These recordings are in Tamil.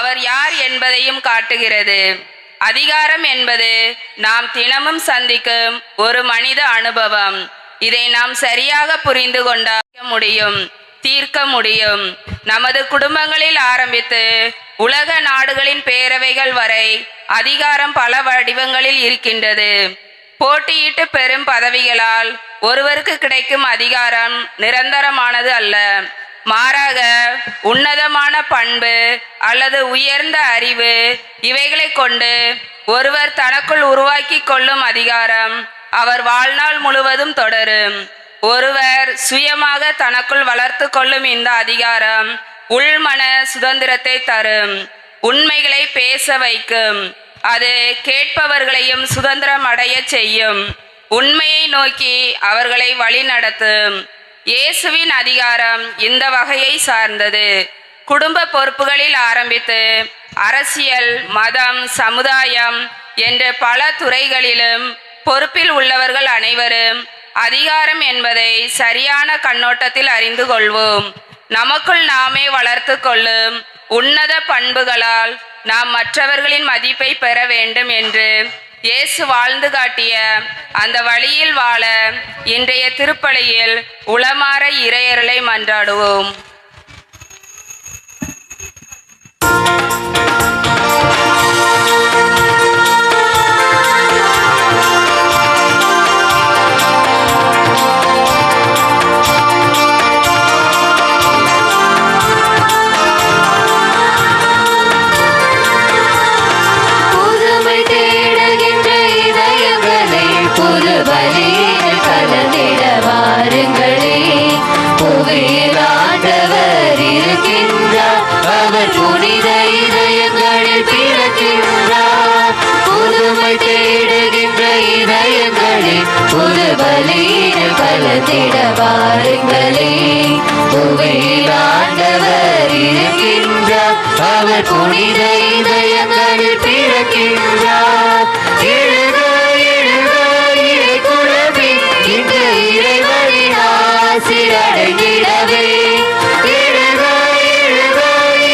அவர் யார் என்பதையும் காட்டுகிறது. அதிகாரம் என்பது நாம் தினமும் சந்திக்கும் ஒரு மனித அனுபவம். இதை நாம் சரியாக புரிந்து கொண்டால் முடியும், தீர்க்க முடியும். நமது குடும்பங்களில் ஆரம்பித்து உலக நாடுகளின் பேரவைகள் வரை அதிகாரம் பல வடிவங்களில் இருக்கின்றது. போட்டியிட்டு பெறும் பதவிகளால் ஒருவருக்கு கிடைக்கும் அதிகாரம் நிரந்தரமானது அல்ல. மாறாக உன்னதமான பண்பு அல்லது உயர்ந்த அறிவு இவைகளை கொண்டு ஒருவர் தனக்குள் உருவாக்கி கொள்ளும் அதிகாரம் அவர் வாழ்நாள் முழுவதும் தொடரும். ஒருவர் சுயமாக தனக்குள் வளர்த்து கொள்ளும் இந்த அதிகாரம் உள்மன சுதந்திரத்தை தரும், உண்மைகளை பேச வைக்கும், அது கேட்பவர்களையும் சுதந்திரம் அடைய செய்யும், உண்மையை நோக்கி அவர்களை வழி நடத்தும். இயேசுவின் அதிகாரம் இந்த வகையை சார்ந்தது. குடும்ப பொறுப்புகளில் ஆரம்பித்து அரசியல், மதம், சமுதாயம் என்ற பல துறைகளிலும் பொறுப்பில் உள்ளவர்கள் அனைவரும் அதிகாரம் என்பதை சரியான கண்ணோட்டத்தில் அறிந்து கொள்வோம். நமக்குள் நாமே வளர்த்து கொள்ளும் உன்னத பண்புகளால் நாம் மற்றவர்களின் மதிப்பை பெற வேண்டும் என்று இயேசு வாழ்ந்து காட்டிய அந்த வழியில் வாழ இன்றைய திருப்பலியில் உளமாற இறையருளை மன்றாடுவோம். அவர் புனித இதயங்களில் பிறக்கின்றார். எழுக எழுக இறை குலமே, இந்த இறைவனின் ஆசி அடைந்திடவே. எழுக எழுக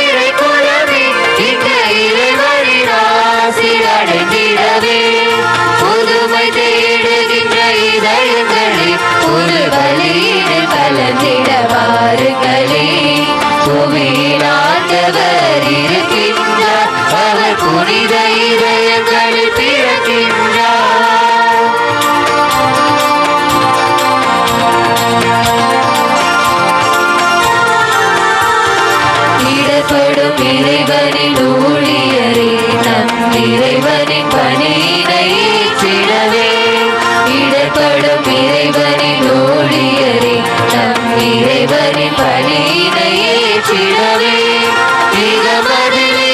இறை குலமே, இந்த இறைவனின் ஆசி அடைந்திடவே. புதுமை தேடுகின்ற இதயங்களே, புது பலியினில் கலந்திட வாருங்களே. புவியில் ஆண்டவர் இருக்கின்றார், அவர் புனித இதயங்களில் பிறக்கின்றார். இடப்படும் இறைவனின் ஊழியரே, நம் இறைவனின் பணியினை ஏற்றிடவே. இடப்படும் இறைவனின் ஊழியரே, நம் இறைவனின் பணியினை ஏற்றிடவே. இகமதிலே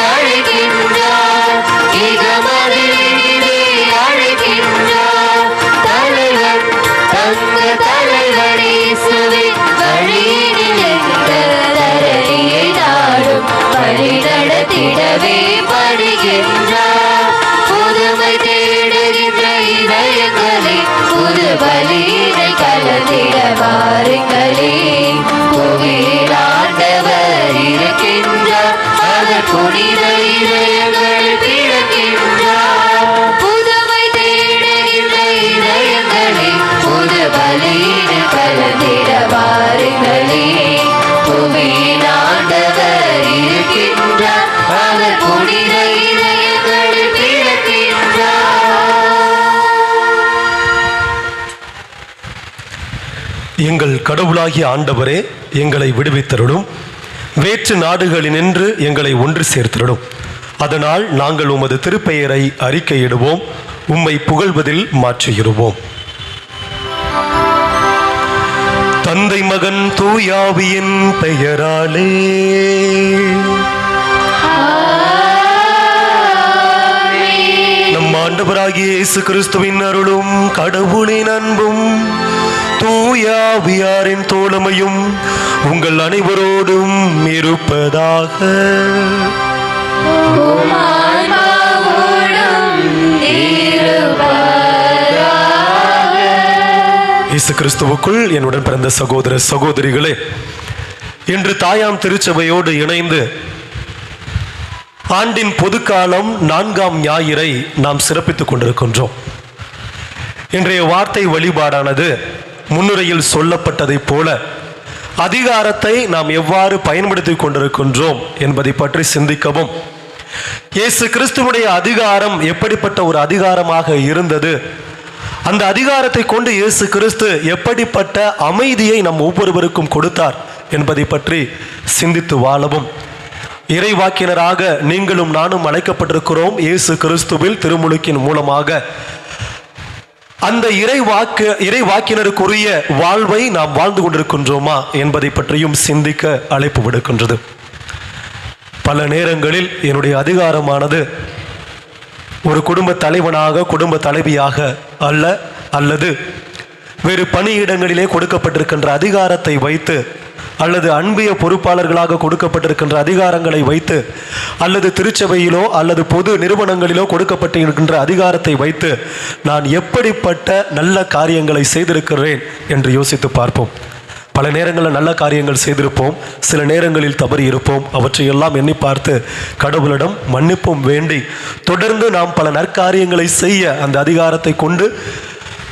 அழைக்கின்றார், இகமதிலே அழைக்கின்றார். தலைவர் தங்க தலைவர் இயேசுவே, வழியினில் எந்த தரணியை நாடும் வழி நடத்திடவே படுகின்றார். புதுமை தேடுகின்ற இதயங்களே, புது பலியினை கலந்திட வாருங்களே. புவியில் ஆண்டவர் இருக்கின்றார், அவர் புனித இதயங்களில் பிறக்கின்றார். புதுமை தேடுகின்ற இதயங்களே, புது பலியினில் கலந்திட வாருங்களே. புவியில் ஆண்டவர் இருக்கின்றார், அவர் புனித இதயங்களில் பிறக்கின்றார். எங்கள் கடவுளாகிய ஆண்டவரே, எங்களை விடுவித்தருளும். வேற்று நாடுகளினின்று எங்களை ஒன்று சேர்த்திருடும். அதனால் நாங்கள் உமது திருப்பெயரை அறிக்கையிடுவோம், உம்மை புகழ்வதில் மாற்றியிடுவோம். தந்தை மகன் தூயாவியின் பெயராலே. நம் ஆண்டவராகிய இயேசு கிறிஸ்துவின் அருளும் கடவுளின் அன்பும் தூயாவியாரின் தோழமையும் உங்கள் அனைவரோடும் இருப்பதாக. இயேசு கிறிஸ்துவுக்குள் என்னுடன் பிறந்த சகோதர சகோதரிகளே, இன்று தாயாம் திருச்சபையோடு இணைந்து ஆண்டின் பொதுக்காலம் 4ஆம் ஞாயிறை நாம் சிறப்பித்துக் கொண்டிருக்கின்றோம். இன்றைய வார்த்தை வழிபாடானது முன்னுரையில் சொல்லப்பட்டதைப் போல அதிகாரத்தை நாம் எவ்வாறு பயன்படுத்திக் கொண்டிருக்கின்றோம் என்பதை பற்றி சிந்திக்கவும், இயேசு கிறிஸ்துவுடைய அதிகாரம் எப்படிப்பட்ட ஒரு அதிகாரமாக இருந்தது, அந்த அதிகாரத்தை கொண்டு இயேசு கிறிஸ்து எப்படிப்பட்ட அமைதியை நம் ஒவ்வொருவருக்கும் கொடுத்தார் என்பதை பற்றி சிந்தித்து வாழவும், இறைவாக்கினராக நீங்களும் நானும் அழைக்கப்பட்டிருக்கிறோம். இயேசு கிறிஸ்துவில் திருமுழுக்கின் மூலமாக அந்த இறைவாக்கினருக்குரிய வாழ்வை நாம் வாழ்ந்து கொண்டிருக்கின்றோமா என்பதை பற்றியும் சிந்திக்க அழைப்பு விடுக்கின்றது. பல நேரங்களில் என்னுடைய அதிகாரமானது ஒரு குடும்ப தலைவனாக, குடும்ப தலைவியாக அல்லது வேறு பணியிடங்களிலே கொடுக்கப்பட்டிருக்கின்ற அதிகாரத்தை வைத்து, அல்லது அன்பிய பொறுப்பாளர்களாக கொடுக்கப்பட்டிருக்கின்ற அதிகாரங்களை வைத்து, அல்லது திருச்சபையிலோ அல்லது பொது நிறுவனங்களிலோ கொடுக்கப்பட்டிருக்கின்ற அதிகாரத்தை வைத்து நான் எப்படிப்பட்ட நல்ல காரியங்களை செய்திருக்கிறேன் என்று யோசித்து பார்ப்போம். பல நேரங்களில் நல்ல காரியங்கள் செய்திருப்போம், சில நேரங்களில் தவறி இருப்போம். அவற்றையெல்லாம் எண்ணி பார்த்து கடவுளிடம் மன்னிப்பும் வேண்டி தொடர்ந்து நாம் பல நற்காரியங்களை செய்ய அந்த அதிகாரத்தை கொண்டு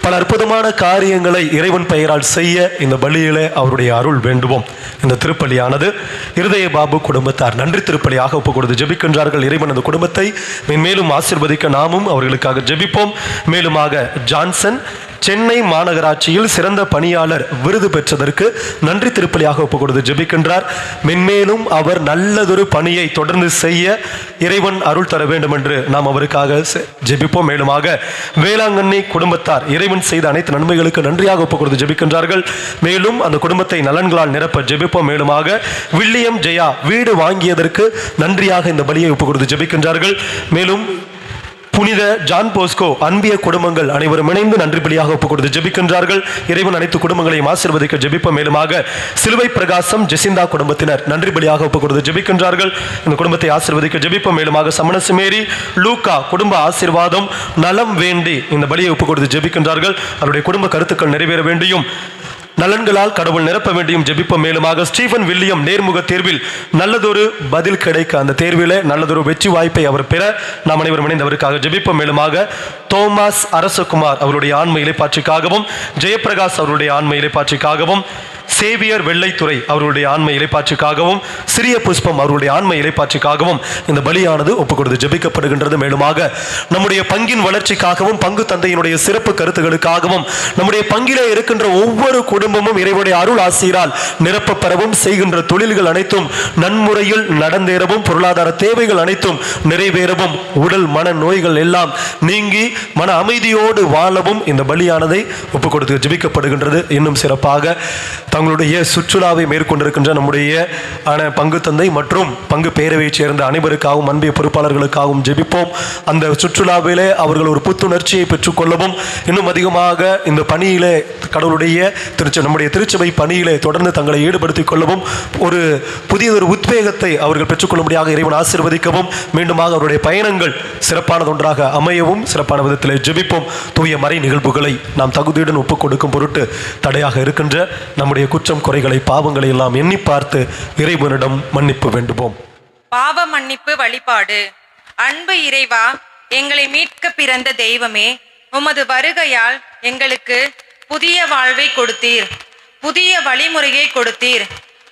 பல அற்புதமான காரியங்களை இறைவன் பெயரால் செய்ய இந்த பலியிலே அவருடைய அருள் வேண்டுவோம். இந்த திருப்பலியானது இருதய பாபு குடும்பத்தார் நன்றி திருப்பலியாக ஒப்புக் கொடுத்து ஜெபிக்கின்றார்கள். இறைவன் அந்த குடும்பத்தை மேலும் ஆசீர்வதிக்க நாமும் அவர்களுக்காக ஜெபிப்போம். மேலுமாக ஜான்சன் சென்னை மாநகராட்சியில் சிறந்த பணியாளர் விருது பெற்றதற்கு நன்றி திருப்பலியாக ஒப்புக் கொடுத்து ஜெபிக்கின்றார். மென்மேலும் அவர் நல்லதொரு பணியை தொடர்ந்து செய்ய இறைவன் அருள் தர வேண்டும் என்று நாம் அவருக்காக ஜெபிப்போம். மேலுமாக வேளாங்கண்ணி குடும்பத்தார் இறைவன் செய்த அனைத்து நன்மைகளுக்கு நன்றியாக ஒப்புக் கொடுத்து ஜெபிக்கின்றார்கள். மேலும் அந்த குடும்பத்தை நலன்களால் நிரப்ப ஜெபிப்போம். மேலுமாக வில்லியம் ஜெயா வீடு வாங்கியதற்கு நன்றியாக இந்த பலியை ஒப்புக் கொடுத்து ஜெபிக்கின்றார்கள். மேலும் புனித ஜான் போஸ்கோ அன்பிய குடும்பங்கள் அனைவரும் இணைந்து நன்றி பலியாக ஒப்புக் கொடுத்து ஜெபிக்கின்றார்கள். இறைவன் அனைத்து குடும்பங்களையும் ஆசீர்வதிக்க ஜெபிப்போம். மேலுமாக சிலுவை பிரகாசம் ஜெசிந்தா குடும்பத்தினர் நன்றி பலியாக ஒப்புக் கொடுத்து ஜெபிக்கின்றார்கள். இந்த குடும்பத்தை ஆசீர்வதிக்க ஜெபிப்போம். மேலுமாக சமணசுமேரி லூக்கா குடும்ப ஆசீர்வாதம் நலம் வேண்டி இந்த பலியை ஒப்புக் கொடுத்து ஜெபிக்கின்றார்கள். அவருடைய குடும்ப கருத்துக்கள் நிறைவேற வேண்டியும் நலன்களால் கடவுள் நிரப்ப வேண்டியும் ஜெபிப்போம். மேலுமாக ஸ்டீஃபன் வில்லியம் நேர்முக தேர்வில் நல்லதொரு பதில் கிடைக்க, அந்த தேர்விலே நல்லதொரு வெற்றி வாய்ப்பை அவர் பெற நாம் அனைவரும் இணைந்தவருக்காக ஜெபிப்போம். மேலுமாக தோமாஸ் அரசகுமார் அவருடைய ஆன்ம இலைப்பாற்றிக்காகவும், ஜெயபிரகாஷ் அவருடைய ஆன்ம இலைப்பாற்றிக்காகவும், சேவியர் வெள்ளைத்துறை அவருடைய ஆன்ம இலைப்பாற்றிக்காகவும், சிறிய புஷ்பம் அவருடைய ஆன்ம இலைப்பாற்றிக்காகவும் இந்த பலியானது ஒப்புக் கொடுத்து ஜெபிக்கப்படுகின்றது. மேலுமாக நம்முடைய பங்கின் வளர்ச்சிக்காகவும், பங்கு தந்தையினுடைய சிறப்பு கருத்துகளுக்காகவும், நம்முடைய பங்கிலே இருக்கின்ற ஒவ்வொரு குடும்பமும் இறைவனுடைய அருள் ஆசீரால் நிரப்ப பெறவும், செய்கின்ற தொழில்கள் அனைத்தும் நன்முறையில் நடந்தேறவும், பொருளாதார தேவைகள் அனைத்தும் நிறைவேறவும், உடல் மன நோய்கள் எல்லாம் நீங்கி மன அமைதியோடு வாழவும் இந்த பலியானதை ஒப்புக் கொடுத்து ஜெபிக்கப்படுகின்றது. இன்னும் சிறப்பாக தங்களுடைய சுற்றுலாவை மேற்கொண்டிருக்கின்ற நம்முடைய பங்கு தந்தை மற்றும் பங்கு பேரவையை சேர்ந்த அனைவருக்காகவும், அன்பிய பொறுப்பாளர்களுக்காகவும் ஜெபிப்போம். அந்த சுற்றுலாவிலே அவர்கள் ஒரு புத்துணர்ச்சியை பெற்றுக்கொள்ளவும், இன்னும் அதிகமாக இந்த பணியிலே கடவுளுடைய நம்முடைய திருச்சபை பணியிலே தொடர்ந்து தங்களை ஈடுபடுத்திக் கொள்ளவும், ஒரு புதியதொரு உத்வேகத்தை அவர்கள் பெற்றுக்கொள்ளும்படியாக இறைவன் ஆசீர்வதிக்கவும், மீண்டுமாக அவருடைய பயணங்கள் சிறப்பானது ஒன்றாக அமையவும் சிறப்பான விதத்தில் ஜெபிப்போம். தூய மறை நிகழ்வுகளை நாம் தகுதியுடன் ஒப்புக் கொடுக்கும் பொருட்டு தடையாக இருக்கின்ற நம்முடைய குற்றம் குறைகளை பாவங்களை எல்லாம் எண்ணி பார்த்து இறைவனிடம் மன்னிப்பு வேண்டுவோம். பாவ மன்னிப்பு வழிபாடு. அன்பு இறைவா, எங்களை மீட்க பிறந்த தெய்வமே, உமது வருகையால் எங்களுக்கு புதிய வாழ்வை கொடுத்தீர், புதிய வழிமுறையை கொடுத்தீர்,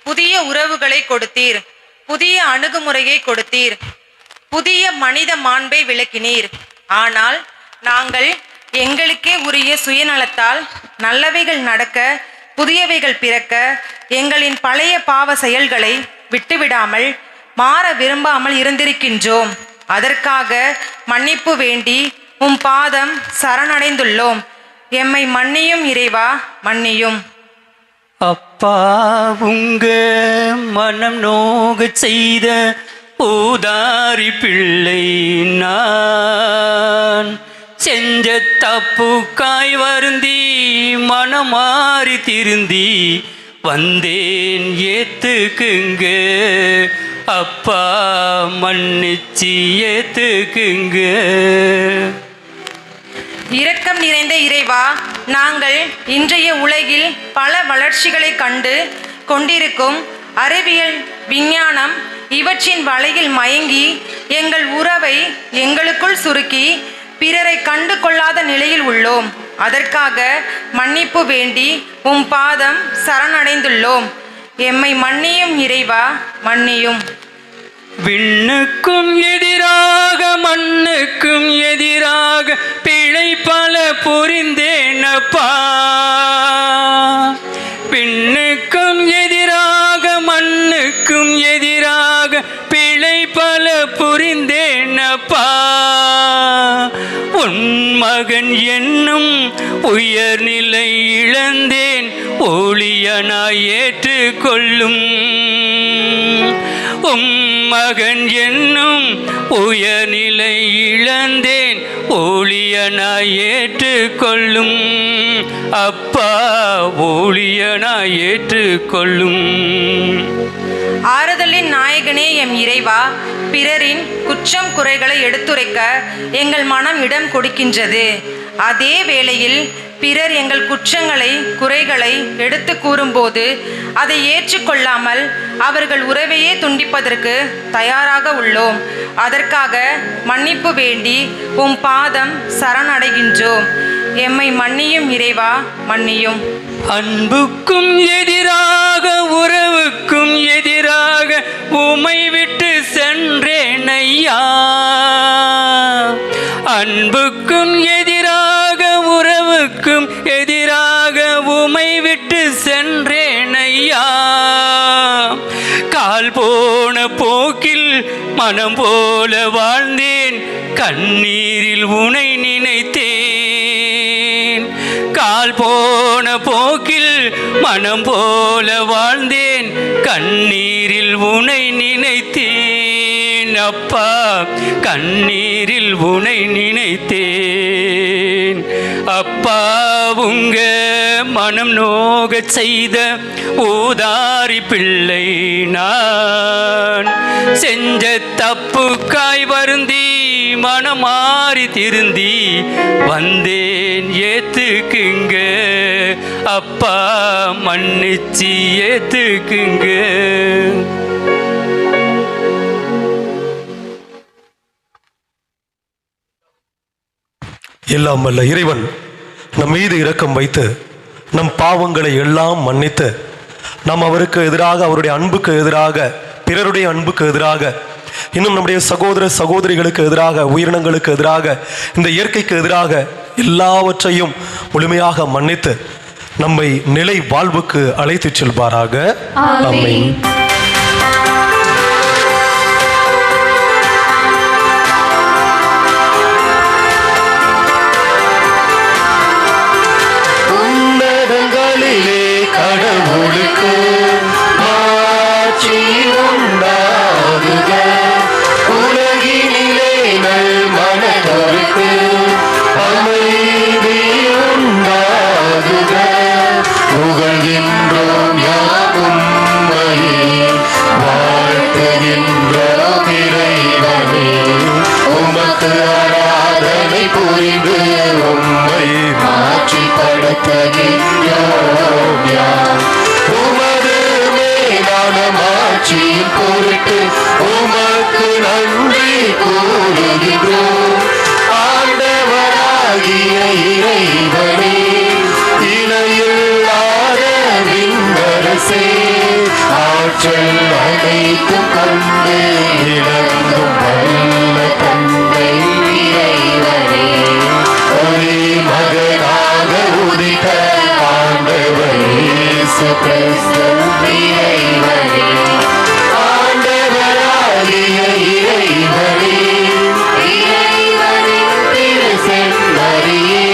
புதிய உறவுகளை கொடுத்தீர், புதிய அணுகுமுறையை கொடுத்தீர், புதிய மனித மாண்பை விளக்கினீர். ஆனால் நாங்கள் எங்களுக்கே உரிய சுயநலத்தால் நல்லவைகள் நடக்க, புதியவைகள் பிறக்க, எங்களின் பழைய பாவ செயல்களை விட்டுவிடாமல் மாற விரும்பாமல் இருந்திருக்கின்றோம். அதற்காக மன்னிப்பு வேண்டி உம் பாதம் சரணடைந்துள்ளோம். எம்மை மன்னியும் இறைவா, மன்னியும். அப்பா, உங்க மனம் நோக செய்த ஊதாரி பிள்ளை நான், செஞ்ச தப்புக்காய் வருந்தி மனமாறி திருந்தி வந்தேன் ஏத்துக்குங்க. அப்பா, மன்னிச்சு ஏத்துக்குங்க. இரக்கம் நிறைந்த இறைவா, நாங்கள் இன்றைய உலகில் பல வளர்ச்சிகளை கண்டு கொண்டிருக்கும் அறிவியல், விஞ்ஞானம், இவற்றின் வலையில் மயங்கி எங்கள் உறவை எங்களுக்குள் சுருக்கி பிறரை கண்டு கொள்ளாத நிலையில் உள்ளோம். அதற்காக மன்னிப்பு வேண்டி உம் பாதம் சரணடைந்துள்ளோம். எம்மை மன்னியும் இறைவா, மன்னியும். விண்ணுக்கும் எதிராக மண்ணுக்கும் எதிராக பிழை பல புரிந்தேனப்பா. விண்ணுக்கும் எதிராக மண்ணுக்கும் எதிராக பிழை பல புரிந்தேனப்பா. உன் மகன் என்னும் உயர்நிலை இழந்தேன், ஊழியனாய் ஏற்றுக்கொள்ளும். உம் மகன் என்னும் உயர்நிலை இழந்தேன், ஊழியனாய் ஏற்றுக்கொள்ளும். அப்பா, ஊழியனாய் ஏற்றுக்கொள்ளும். ஆறுதலின் நாயகனே எம் இறைவா, பிறரின் குற்றம் குறைகளை எடுத்துரைக்க எங்கள் மனம் இடம் கொடுக்கின்றது. அதே வேளையில் பிறர் எங்கள் குற்றங்களை குறைகளை எடுத்து கூறும்போது அதை ஏற்றுக்கொள்ளாமல் அவர்கள் உறவையே துண்டிப்பதற்கு தயாராக உள்ளோம். அதற்காக மன்னிப்பு வேண்டி உம் பாதம் சரணடைகின்றோம். எம்மை மன்னியும் இறைவா, மன்னியும். அன்புக்கும் எதிராக உறவுக்கும் எதிராக உமை விட்டு சென்றேன் ஐயா. அன்புக்கும் எதிராக உறவுக்கும் எதிராக உமை விட்டு சென்றேன் ஐயா. கால் போன போக்கில் மனம் போல வாழ்ந்தேன், கண்ணீரில் உனை நினைத்தேன். கால் போன போக்கில் மனம் போல வாழ்ந்தேன், கண்ணீரில் உனை நினைத்தேன். அப்பா, கண்ணீரில் உனை நினைத்தேன். அப்பா, உங்க மனம் நோக செய்த ஊதாரி பிள்ளை நான். செஞ்ச தப்புக்காய் வருந்தி மனம் மாறி திருந்தி வந்தேன், ஏத்துக்குங்க. அப்பா, மன்னிச்சு ஏத்துக்குங்க. எல்லாம் வல்ல இறைவன் நம் மீது இரக்கம் வைத்து நம் பாவங்களை எல்லாம் மன்னித்து நாம் அவருக்கு எதிராக, அவருடைய அன்புக்கு எதிராக, பிறருடைய அன்புக்கு எதிராக, இன்னும் நம்முடைய சகோதர சகோதரிகளுக்கு எதிராக, உயிரினங்களுக்கு எதிராக, இந்த இயற்கைக்கு எதிராக எல்லாவற்றையும் முழுமையாக மன்னித்து நம்மை நிலை வாழ்வுக்கு அழைத்துச் செல்வாராக. ஆமென். உன்னதங்களிலே கடவுளுக்கு ஆட்சி உண்டாகுக. உலகினிலே நல் மனதோருக்கு அமைதி உண்டாகுக. புகழ்கின்றோம் யாம் உம்மையே, வாழ்த்துகின்றோம் இறைவனே. உமக்கு ஆராதனை புரிந்து உம்மை மாட்சிப்படுத்துகின்றோம் யாம். உமது மேலான மாட்சியின் பொருட்டு உமக்கு நன்றி கூறுகின்றோம். ஆண்டவராகிய இறைவனே, இணையில்லாத விண்ணரசே, ஆற்றல் அனைத்தும் கொண்டு இழந்தும் வல்ல தந்தை இறைவனே, ஒரே மகனாக உதித்த ஆண்டவர் இயேசு கிறிஸ்து இறைவனே, ஆண்டவராகிய இறைவனே, இறைவனின் திருச்செம்மறியே,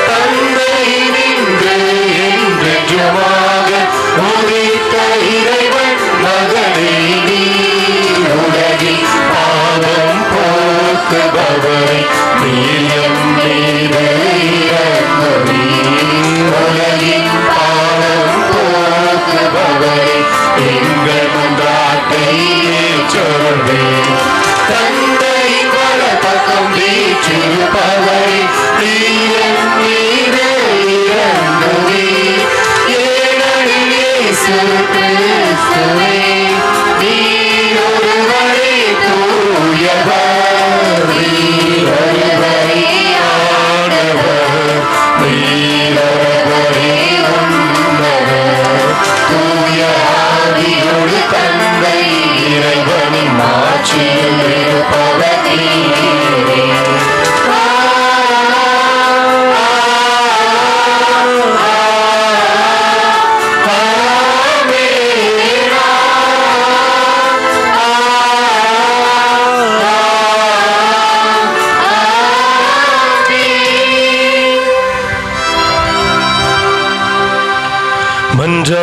தந்தை நின்று என்றென்றுமாக உதித்த இறைவன் மகனே நீ. உலகில் பாவம் போக்குபவரை நீர் எம் மீது இறங்குவீர். உலகின் பாவம் போக்குபவரை எங்கள் மன்றாட்டை ஏற்றருள்வீர். தந்தையின் வலப்பக்கம் வீற்றிருப்பவரை நீர் எம் மீது இறங்குவீர். ஏனெனில் இயேசு கிறிஸ்துவே நீர்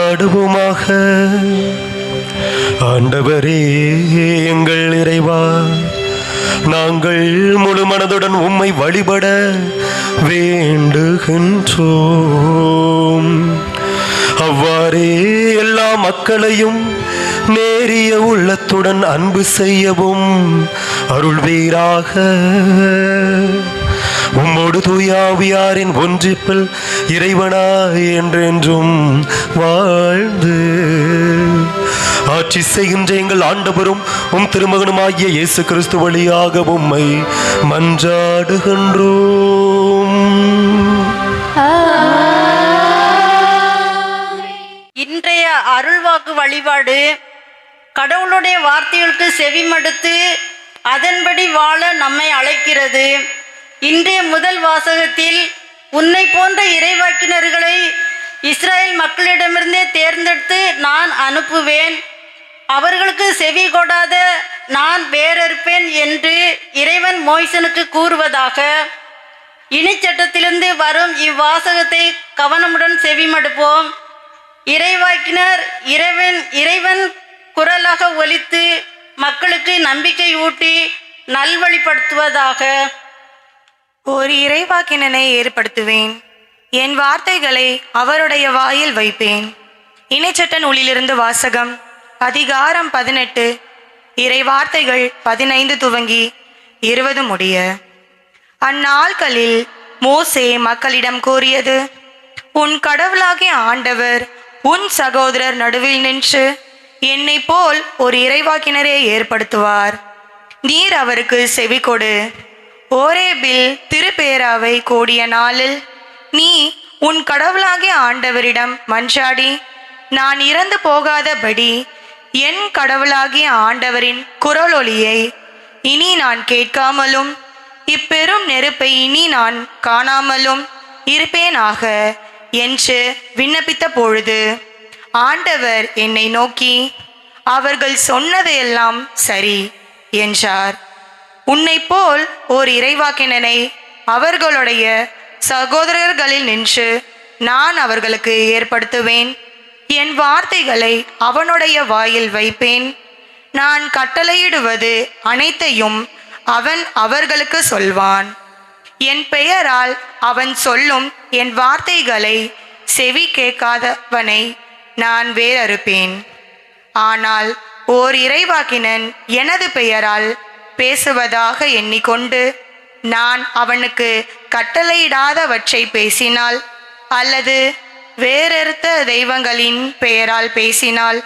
மன்றாடுவோமாக. ஆண்டவரே எங்கள் இறைவா, நாங்கள் முழு மனதுடன் உம்மை வழிபட வேண்டுகின்றோம். அவ்வாறே எல்லா மக்களையும் நேரிய உள்ளத்துடன் அன்பு செய்யவும் அருள்வீராக. உம்மோடு தூயாவியாரின் ஒன்றிப்பில் இறைவனாய் என்றென்றும் வாழ்ந்து ஆட்சி செய்கின்ற எங்கள் ஆண்டவரும் உம் திருமகனுமாகிய இயேசு கிறிஸ்து வழியாக உம்மை மன்றாடுகின்றோம். இன்றைய அருள்வாக்கு வழிபாடு கடவுளுடைய வார்த்தைகளுக்கு செவிமடுத்து அதன்படி வாழ நம்மை அழைக்கிறது. இன்றைய முதல் வாசகத்தில் உன்னை போன்ற இறைவாக்கினர்களை இஸ்ரேல் மக்களிடமிருந்தே தேர்ந்தெடுத்து நான் அனுப்புவேன், அவர்களுக்கு செவி கொடாத நான் வேறறுப்பேன் என்று இறைவன் மோய்சனுக்கு கூறுவதாக. இனிச்சட்டத்திலிருந்து வரும் இவ்வாசகத்தை கவனமுடன் செவிமடுப்போம். இறைவாக்கினர் இறைவன் குரலாக ஒலித்து மக்களுக்கு நம்பிக்கை ஊட்டி நல்வழிப்படுத்துவதாக. ஒரு இறைவாக்கினனை ஏற்படுத்துவேன், என் வார்த்தைகளை அவருடைய வாயில் வைப்பேன். இணைச்சட்ட நூலிலிருந்து வாசகம். அதிகாரம் 18, இறை வார்த்தைகள் 15 துவங்கி 20 முடிய. அந்நாட்களில் மோசே மக்களிடம் கூறியது: உன் கடவுளாகிய ஆண்டவர் உன் சகோதரர் நடுவில் நின்று என்னை போல் ஒரு இறைவாக்கினரை ஏற்படுத்துவார். நீர் அவருக்கு செவி கொடு. ஓரேபில் திருப்பேராவை கூடிய நாளில் நீ உன் கடவுளாகிய ஆண்டவரிடம் மன்றாடி, நான் இறந்து போகாதபடி என் கடவுளாகிய ஆண்டவரின் குரலொலியை இனி நான் கேட்காமலும் இப்பெரும் நெருப்பை இனி நான் காணாமலும் இருப்பேனாக என்று விண்ணப்பித்த பொழுது ஆண்டவர் என்னை நோக்கி, அவர்கள் சொன்னதையெல்லாம் சரி என்றார். உன்னை போல் ஓர் இறைவாக்கினனை அவர்களுடைய சகோதரர்களில் நின்று நான் அவர்களுக்கு ஏற்படுத்துவேன். என் வார்த்தைகளை அவனுடைய வாயில் வைப்பேன். நான் கட்டளையிடுவது அனைத்தையும் அவன் அவர்களுக்கு சொல்வான். என் பெயரால் அவன் சொல்லும் என் வார்த்தைகளை செவி கேட்காதவனை நான் வேறறுப்பேன். ஆனால் ஓர் இறைவாக்கினன் எனது பெயரால் பேசுவதாக எண்ணிக்கொண்டு நான் அவனுக்கு கட்டளையிடாதவற்றை பேசினால் அல்லது வேறறுத்த தெய்வங்களின் பெயரால் பேசினால்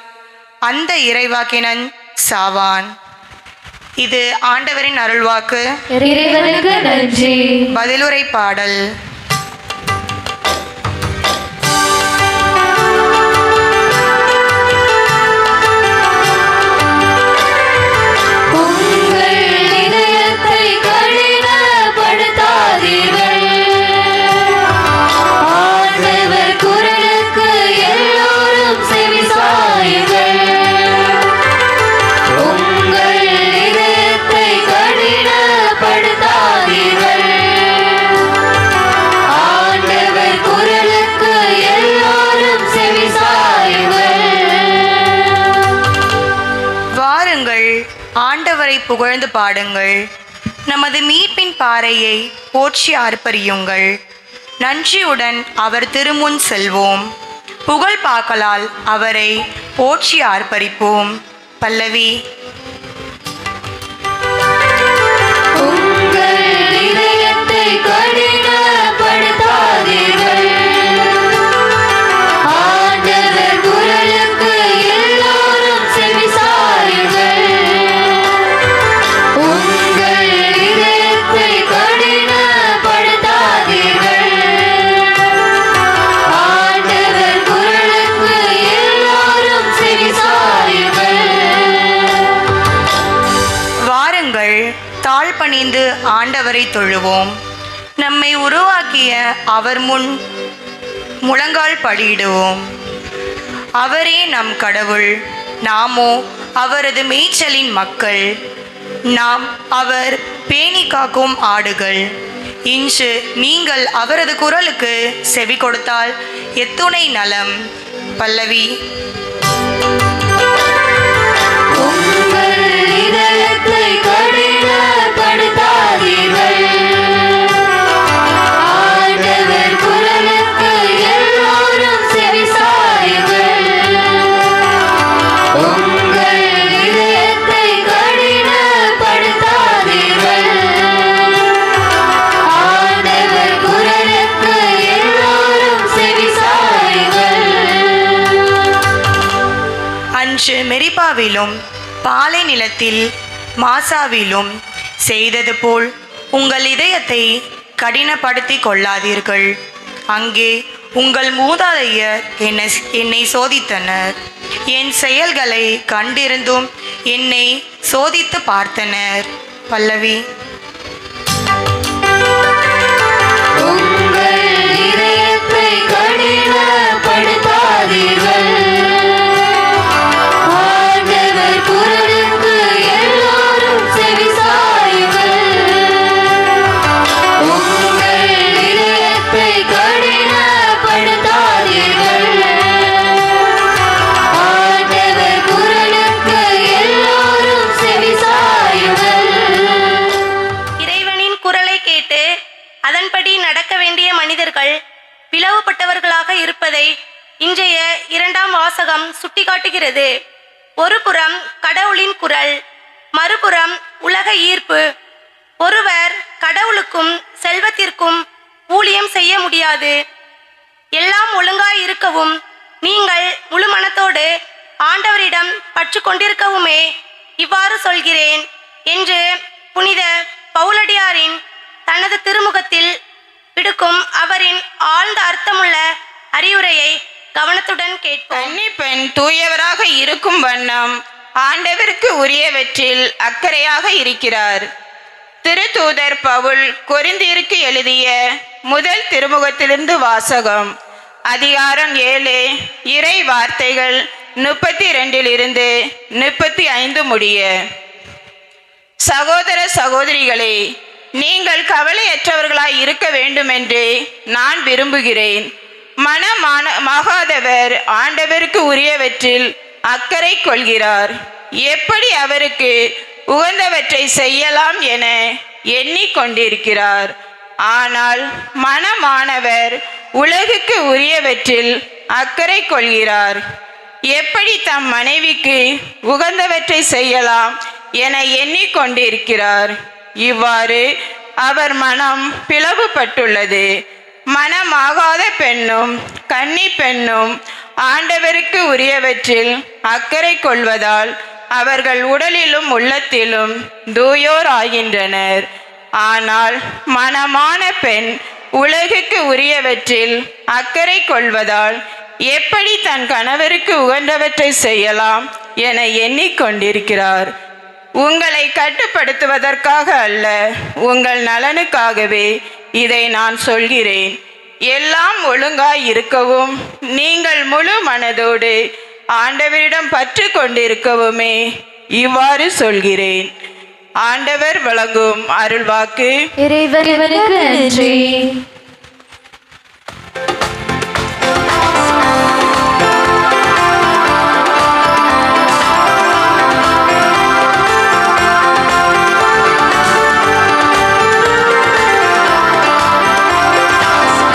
அந்த இறைவாக்கினன் சாவான். இது ஆண்டவரின் அருள்வாக்கு. இறைவனுக்கு நன்றி. பதிலுரை பாடல். ஆண்டவரை புகழ்ந்து பாடுங்கள். நமது மீட்பின் பாறையை போற்றி ஆர்ப்பரியுங்கள். நன்றியுடன் அவர் திருமுன் செல்வோம். புகழ் பாக்கலால் அவரை போற்றி ஆர்ப்பரிப்போம். பல்லவி. தாழ்பணிந்து ஆண்டவரை தொழுவோம். நம்மை உருவாக்கிய அவர் முன் முழங்கால் படியிடுவோம். அவரே நம் கடவுள், நாமோ அவரது மேய்ச்சலின் மக்கள். நாம் அவர் பேணி காக்கும் ஆடுகள். இன்று நீங்கள் அவரது குரலுக்கு செவி கொடுத்தால் எத்துணை நலம். பல்லவி. உங்கள் இதயத்தை கடினப்படுத்தாதீர்கள். ஆண்டவர் குரலுக்கு எல்லோரும் செவிசாயுங்கள். உங்கள் இதயத்தை கடினப்படுத்தாதீர்கள். ஆண்டவர் குரலுக்கு எல்லோரும் செவிசாயுங்கள். அன்று மெரிபாவிலும் பாலை நிலத்தில் மாசாவிலும் செய்தது போல் உங்கள் இதயத்தை கடினப்படுத்திக் கொள்ளாதீர்கள். அங்கே உங்கள் மூதாதையர் என்னை சோதித்தனர். என் செயல்களை கண்டிருந்தும் என்னை சோதித்து பார்த்தனர். பல்லவி. உங்கள் இதயத்தை கடினப்படுத்தாதீர்கள். ஆண்டவர் குரலுக்கு எல்லோரும் செவிசாயுங்கள். உங்கள் இதயத்தை கடினப்படுத்தாதீர்கள். ஆண்டவர் குரலுக்கு எல்லோரும் செவிசாயுங்கள். இறைவனின் குரலை கேட்டு அதன்படி நடக்க வேண்டிய மனிதர்கள் பிளவுபட்டவர்களாக இருப்பதை இன்றைய இரண்டாம் வாசகம் சுட்டிக்காட்டுகிறது. ஒரு புறம் கடவுளின் குரல், மறுபுறம் உலக ஈர்ப்பு. ஒருவர் கடவுளுக்கும் செல்வத்திற்கும் ஊழியம் செய்ய முடியாது. எல்லாம் ஒழுங்காய் இருக்கவும் நீங்கள் முழு மனத்தோடு ஆண்டவரிடம் பற்று கொண்டிருக்கவுமே இவ்வாறு சொல்கிறேன் என்று புனித பவுலடியாரின் தனது திருமுகத்தில் விடுக்கும் அவரின் ஆழ்ந்த அர்த்தமுள்ள அறிவுரையை கவனத்துடன் கேட்போம். கன்னி பெண் தூயவராக இருக்கும் வண்ணம் ஆண்டவருக்கு உரியவற்றில் அக்கறையாக இருக்கிறார். திருத்தூதர் பவுல் கொரிந்தியருக்கு எழுதிய முதல் திருமுகத்திலிருந்து வாசகம். அதிகாரம் 7, இறை வார்த்தைகள் 32 35 முடிய. சகோதர சகோதரிகளே, நீங்கள் கவலையற்றவர்களாய் இருக்க வேண்டுமென்று நான் விரும்புகிறேன். மனமாகாதவர் ஆண்டவருக்கு உரியவற்றில் அக்கறை கொள்கிறார். எப்படி அவருக்கு உகந்தவற்றை செய்யலாம் என எண்ணிக்கொண்டிருக்கிறார். ஆனால் மனமானவர் உலகுக்கு உரியவற்றில் அக்கறை கொள்கிறார். எப்படி தம் மனைவிக்கு உகந்தவற்றை செய்யலாம் என எண்ணிக்கொண்டிருக்கிறார். இவ்வாறு அவர் மனம் பிளவுபட்டுள்ளது. மனமாகாத பெண்ணும் கன்னி பெண்ணும் ஆண்டவருக்கு உரியவற்றில் அக்கறை கொள்வதால் அவர்கள் உடலிலும் உள்ளத்திலும் தூயோர் ஆகின்றனர். ஆனால் மனமான பெண் உலகுக்கு உரியவற்றில் அக்கறை கொள்வதால் எப்படி தன் கணவருக்கு உகந்தவற்றை செய்யலாம் என எண்ணிக்கொண்டிருக்கிறார். உங்களை கட்டுப்படுத்துவதற்காக அல்ல, உங்கள் நலனுக்காகவே இதை நான் சொல்கிறேன். எல்லாம் ஒழுங்காய் இருக்கவும் நீங்கள் முழு மனதோடு ஆண்டவரிடம் பற்று கொண்டிருக்கவுமே இவ்வாறு சொல்கிறேன். ஆண்டவர் வழங்கும் அருள்வாக்கு. இறைவனுக்கு நன்றி.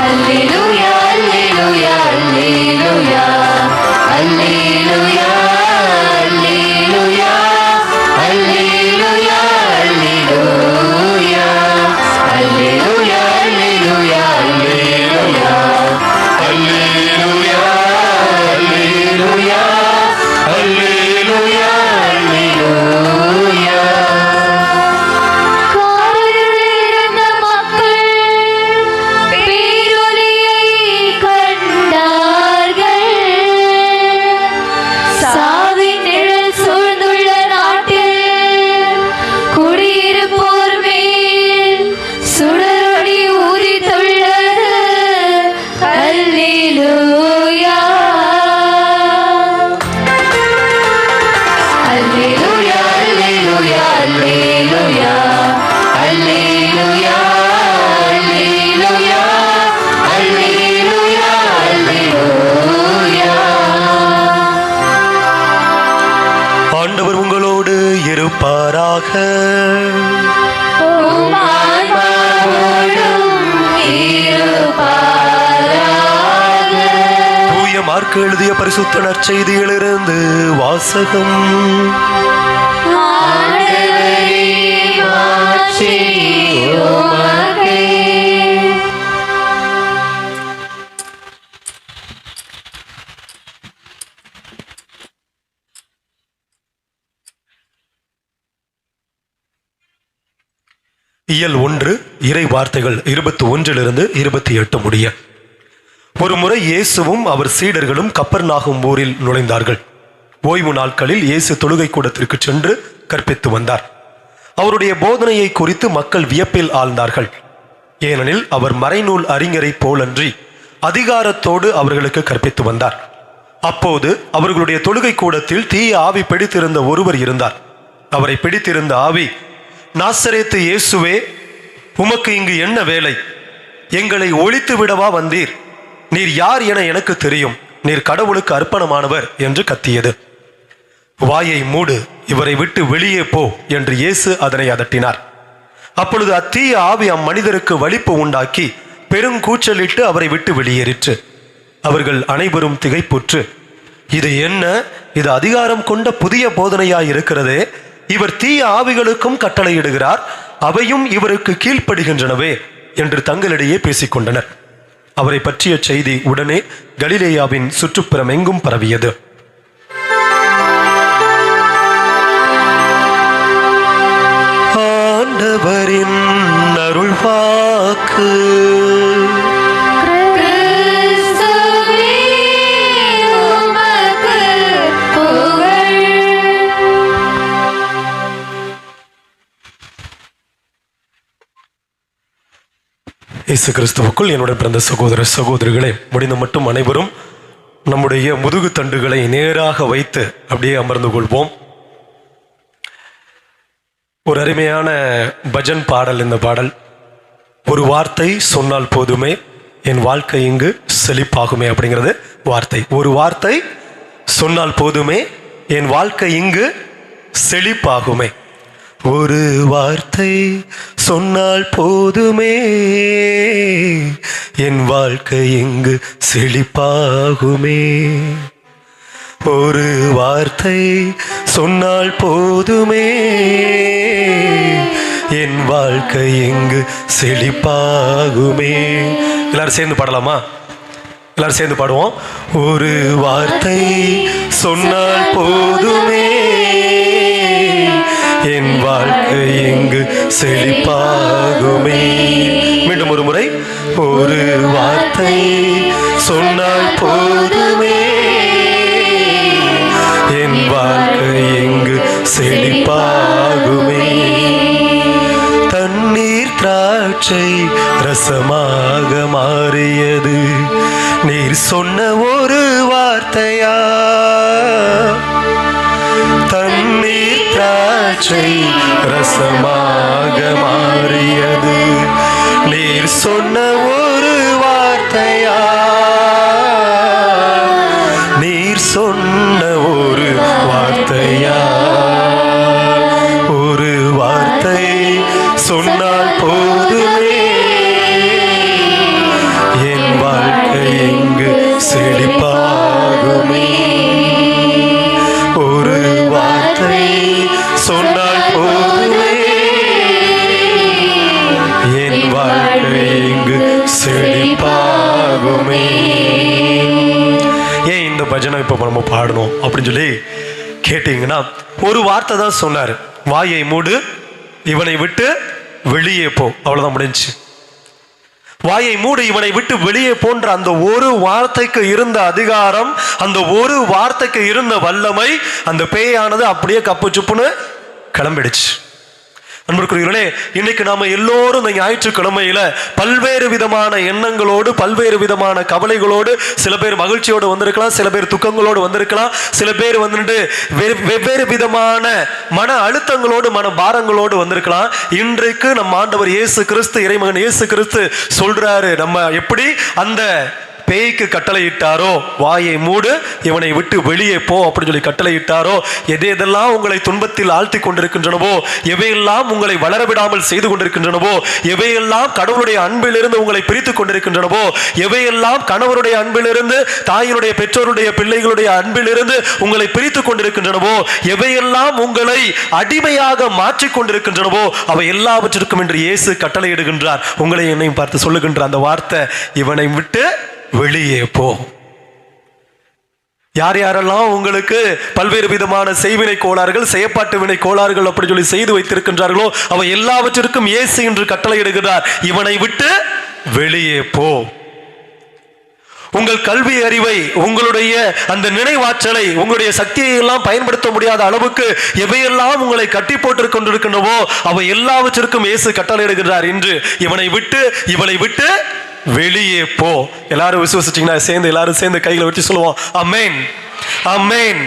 அல்லேலூயா அல்லேலூயா அல்லேலூயா அல்லேலூயா அல்லேலூயா அல்லேலூயா அல்லேலூயா அல்லேலூயா அல்லேலூயா அல்லேலூயா அல்லேலூயா அல்லேலூயா அல்லேலூயா. காரில் இருந்த மக்கள் பேரொளியை கண்டார்கள். ஆண்டவர் உங்களோடு இருப்பாராக. உம் ஆன்மாவோடும் இருப்பாராக. தூய மார்க்கு எழுதிய பரிசுத்த நற்செய்தியிலிருந்து வாசகம். ஆண்டவரே, மாட்சி உமக்கே. இயல் 1 இறை வார்த்தைகள் 21 28 முடிய. ஒரு முறை இயேசுவும் அவர் சீடர்களும் கப்பர்நாகும் ஊரில் நுழைந்தார்கள். ஓய்வு நாட்களில் இயேசு தொழுகை கூடத்திற்கு சென்று கற்பித்து வந்தார். அவருடைய போதனையை குறித்து மக்கள் வியப்பில் ஆழ்ந்தார்கள். ஏனெனில் அவர் மறைநூல் அறிஞரை போலன்றி அதிகாரத்தோடு அவர்களுக்கு கற்பித்து வந்தார். அப்போது அவர்களுடைய தொழுகை கூடத்தில் தீய ஆவி பிடித்திருந்த ஒருவர் இருந்தார். அவரை பிடித்திருந்த ஆவி, நாசரேத்து இயேசுவே, உமக்கு இங்கு என்ன வேலை? எங்களை ஒழித்து விடவா வந்தீர்? நீர் யார் என எனக்கு தெரியும். நீர் கடவுளுக்கு அர்ப்பணமானவர் என்று கத்தியது. வாயை மூடு, இவரை விட்டு வெளியே போ என்று இயேசு அதனை அதட்டினார். அப்பொழுது அத்தீய ஆவி அம்மனிதருக்கு வலிப்பு உண்டாக்கி பெருங்கூச்சலிட்டு அவரை விட்டு வெளியேறிற்று. அவர்கள் அனைவரும் திகைப்புற்று, இது என்ன? இது அதிகாரம் கொண்ட புதிய போதனையாயிருக்கிறதே. இவர் தீய ஆவிகளுக்கும் கட்டளையிடுகிறார், அவையும் இவருக்கு கீழ்ப்படுகின்றனவே என்று தங்களிடையே பேசிக்கொண்டனர். அவரை பற்றிய செய்தி உடனே கலிலேயாவின் சுற்றுப்புறம் எங்கும் பரவியது. ஆண்டவரின் அருள்வாக்கு. கிறிஸ்துவே, உமக்கு புகழ். இயேசு கிறிஸ்துவுக்குள் என்னுடன் பிறந்த சகோதர சகோதரிகளே, முடிந்த மட்டும் அனைவரும் நம்முடைய முதுகு தண்டுகளை நேராக வைத்து அப்படியே அமர்ந்து கொள்வோம். ஒரு அருமையான பஜன் பாடல் இந்த பாடல். ஒரு வார்த்தை சொன்னால் போதுமே, என் வாழ்க்கை இங்கு செழிப்பாகுமே அப்படிங்கிறது வார்த்தை. ஒரு வார்த்தை சொன்னால் போதுமே, என் வாழ்க்கை இங்கு செழிப்பாகுமே. ஒரு வார்த்தை சொன்னால் போதுமே, என் வாழ்க்கை இங்கு செழிப்பாகுமே. ஒரு வார்த்தை சொன்னால் போதுமே, என் வாழ்க்கை இங்கு செழிப்பாகுமே. எல்லாரும் சேர்ந்து பாடலாமா? எல்லாரும் சேர்ந்து பாடுவோம். ஒரு வார்த்தை சொன்னால் போதுமே, என் வாழ்க்கை இங்கு செழிப்பாகுமே. மீண்டும் ஒரு முறை. ஒரு வார்த்தை சொன்னால் போதுமே, என் வாழ்க்கை இங்கு செழிப்பாகுமே. தண்ணீர் திராட்சை ரசமாக மாறியது நீர் சொன்ன ஒரு வார்த்தையா? தண்ணீர் திராட்சை ரசமாக மாறியது நீர் சொன்ன ஒரு வார்த்தையா? நீர் சொன்ன ஒரு வார்த்தையா? ஒரு வார்த்தை சொன்னால் போதுமே, என் வாழ்க்கை இங்கு செழிப்பாகுமே. ஒரு வார்த்தை சொன்னால் போதுமே, என் வாழ்க்கை இங்கு செழிப்பாகுமே. ஏன் இந்த பஜனை இப்போ நம்ம பாடணும் அப்படின்னு சொல்லி கேட்டீங்கன்னா, ஒரு வார்த்தை தான் சொன்னார். வாயை மூடு, இவனை விட்டு வெளியே போ. அவ்வளவுதான் முடிஞ்சு. வாயை மூடு, இவனை விட்டு வெளியே போன்ற அந்த ஒரு வார்த்தைக்கு இருந்த அதிகாரம், அந்த ஒரு வார்த்தைக்கு இருந்த வல்லமை, அந்த பேயானது அப்படியே கப்பு சுப்புன்னு கிளம்பிடுச்சு. அன்புக்குரியவர்களே, இன்னைக்கு நாம எல்லோரும் இந்த ஞாயிற்றுக்கிழமையில பல்வேறு விதமான எண்ணங்களோடு, பல்வேறு விதமான கவலைகளோடு, சில பேர் மகிழ்ச்சியோடு வந்திருக்கலாம், சில பேர் துக்கங்களோடு வந்திருக்கலாம், சில பேர் வந்துட்டு வெவ்வேறு விதமான மன அழுத்தங்களோடு, மன பாரங்களோடு வந்திருக்கலாம். இன்றைக்கு நம்ம ஆண்டவர் இயேசு கிறிஸ்து, இறைமகன் இயேசு கிறிஸ்து சொல்றாரு, நம்ம எப்படி அந்த பேய்க்கு கட்டளையிட்டாரோ, வாயை மூடு, இவனை விட்டு வெளியே போ அப்படின்னு சொல்லி கட்டளையிட்டாரோ, எதெல்லாம் உங்களை துன்பத்தில் ஆழ்த்தி கொண்டிருக்கின்றனவோ, எவையெல்லாம் உங்களை வளர விடாமல் செய்து கொண்டிருக்கின்றனவோ, எவையெல்லாம் கடவுளுடைய அன்பிலிருந்து உங்களை பிரித்துக் கொண்டிருக்கின்றனவோ, எவையெல்லாம் கணவருடைய அன்பிலிருந்து, தாயினுடைய பெற்றோருடைய பிள்ளைகளுடைய அன்பிலிருந்து உங்களை பிரித்துக் கொண்டிருக்கின்றனவோ, எவையெல்லாம் உங்களை அடிமையாக மாற்றிக் கொண்டிருக்கின்றனவோ, அவை எல்லாவற்றிற்கும் என்று இயேசு கட்டளையிடுகின்றார். உங்களை என்னையும் பார்த்து சொல்லுகின்ற அந்த வார்த்தை, இவனை விட்டு வெளியே போ. யார் யாரெல்லாம் உங்களுக்கு பல்வேறு விதமான செய்வினை கோளாறுகள், செயற்பாட்டு வினை கோளாறுகள் அப்படி சொல்லி செய்து வைத்திருக்கின்றார்களோ, அவை எல்லாவற்றிற்கும் இயேசு என்று கட்டளையிடுகிறார், இவனை விட்டு வெளியே போ. உங்கள் கல்வி அறிவை, உங்களுடைய அந்த நினைவாற்றலை, உங்களுடைய சக்தியை எல்லாம் பயன்படுத்த முடியாத அளவுக்கு எவையெல்லாம் உங்களை கட்டி போட்டு கொண்டிருக்கின்றவோ, அவை எல்லாவற்றிற்கும் இயேசு கட்டளையிடுகிறார் என்று, இவனை விட்டு இவளை விட்டு வெளியே போ. எல்லாரும் விசுவசிச்சீங்கன்னா சேர்ந்து எல்லாரும் சேர்ந்து கைகளை வச்சு சொல்லுவோம், ஆமென், ஆமென்,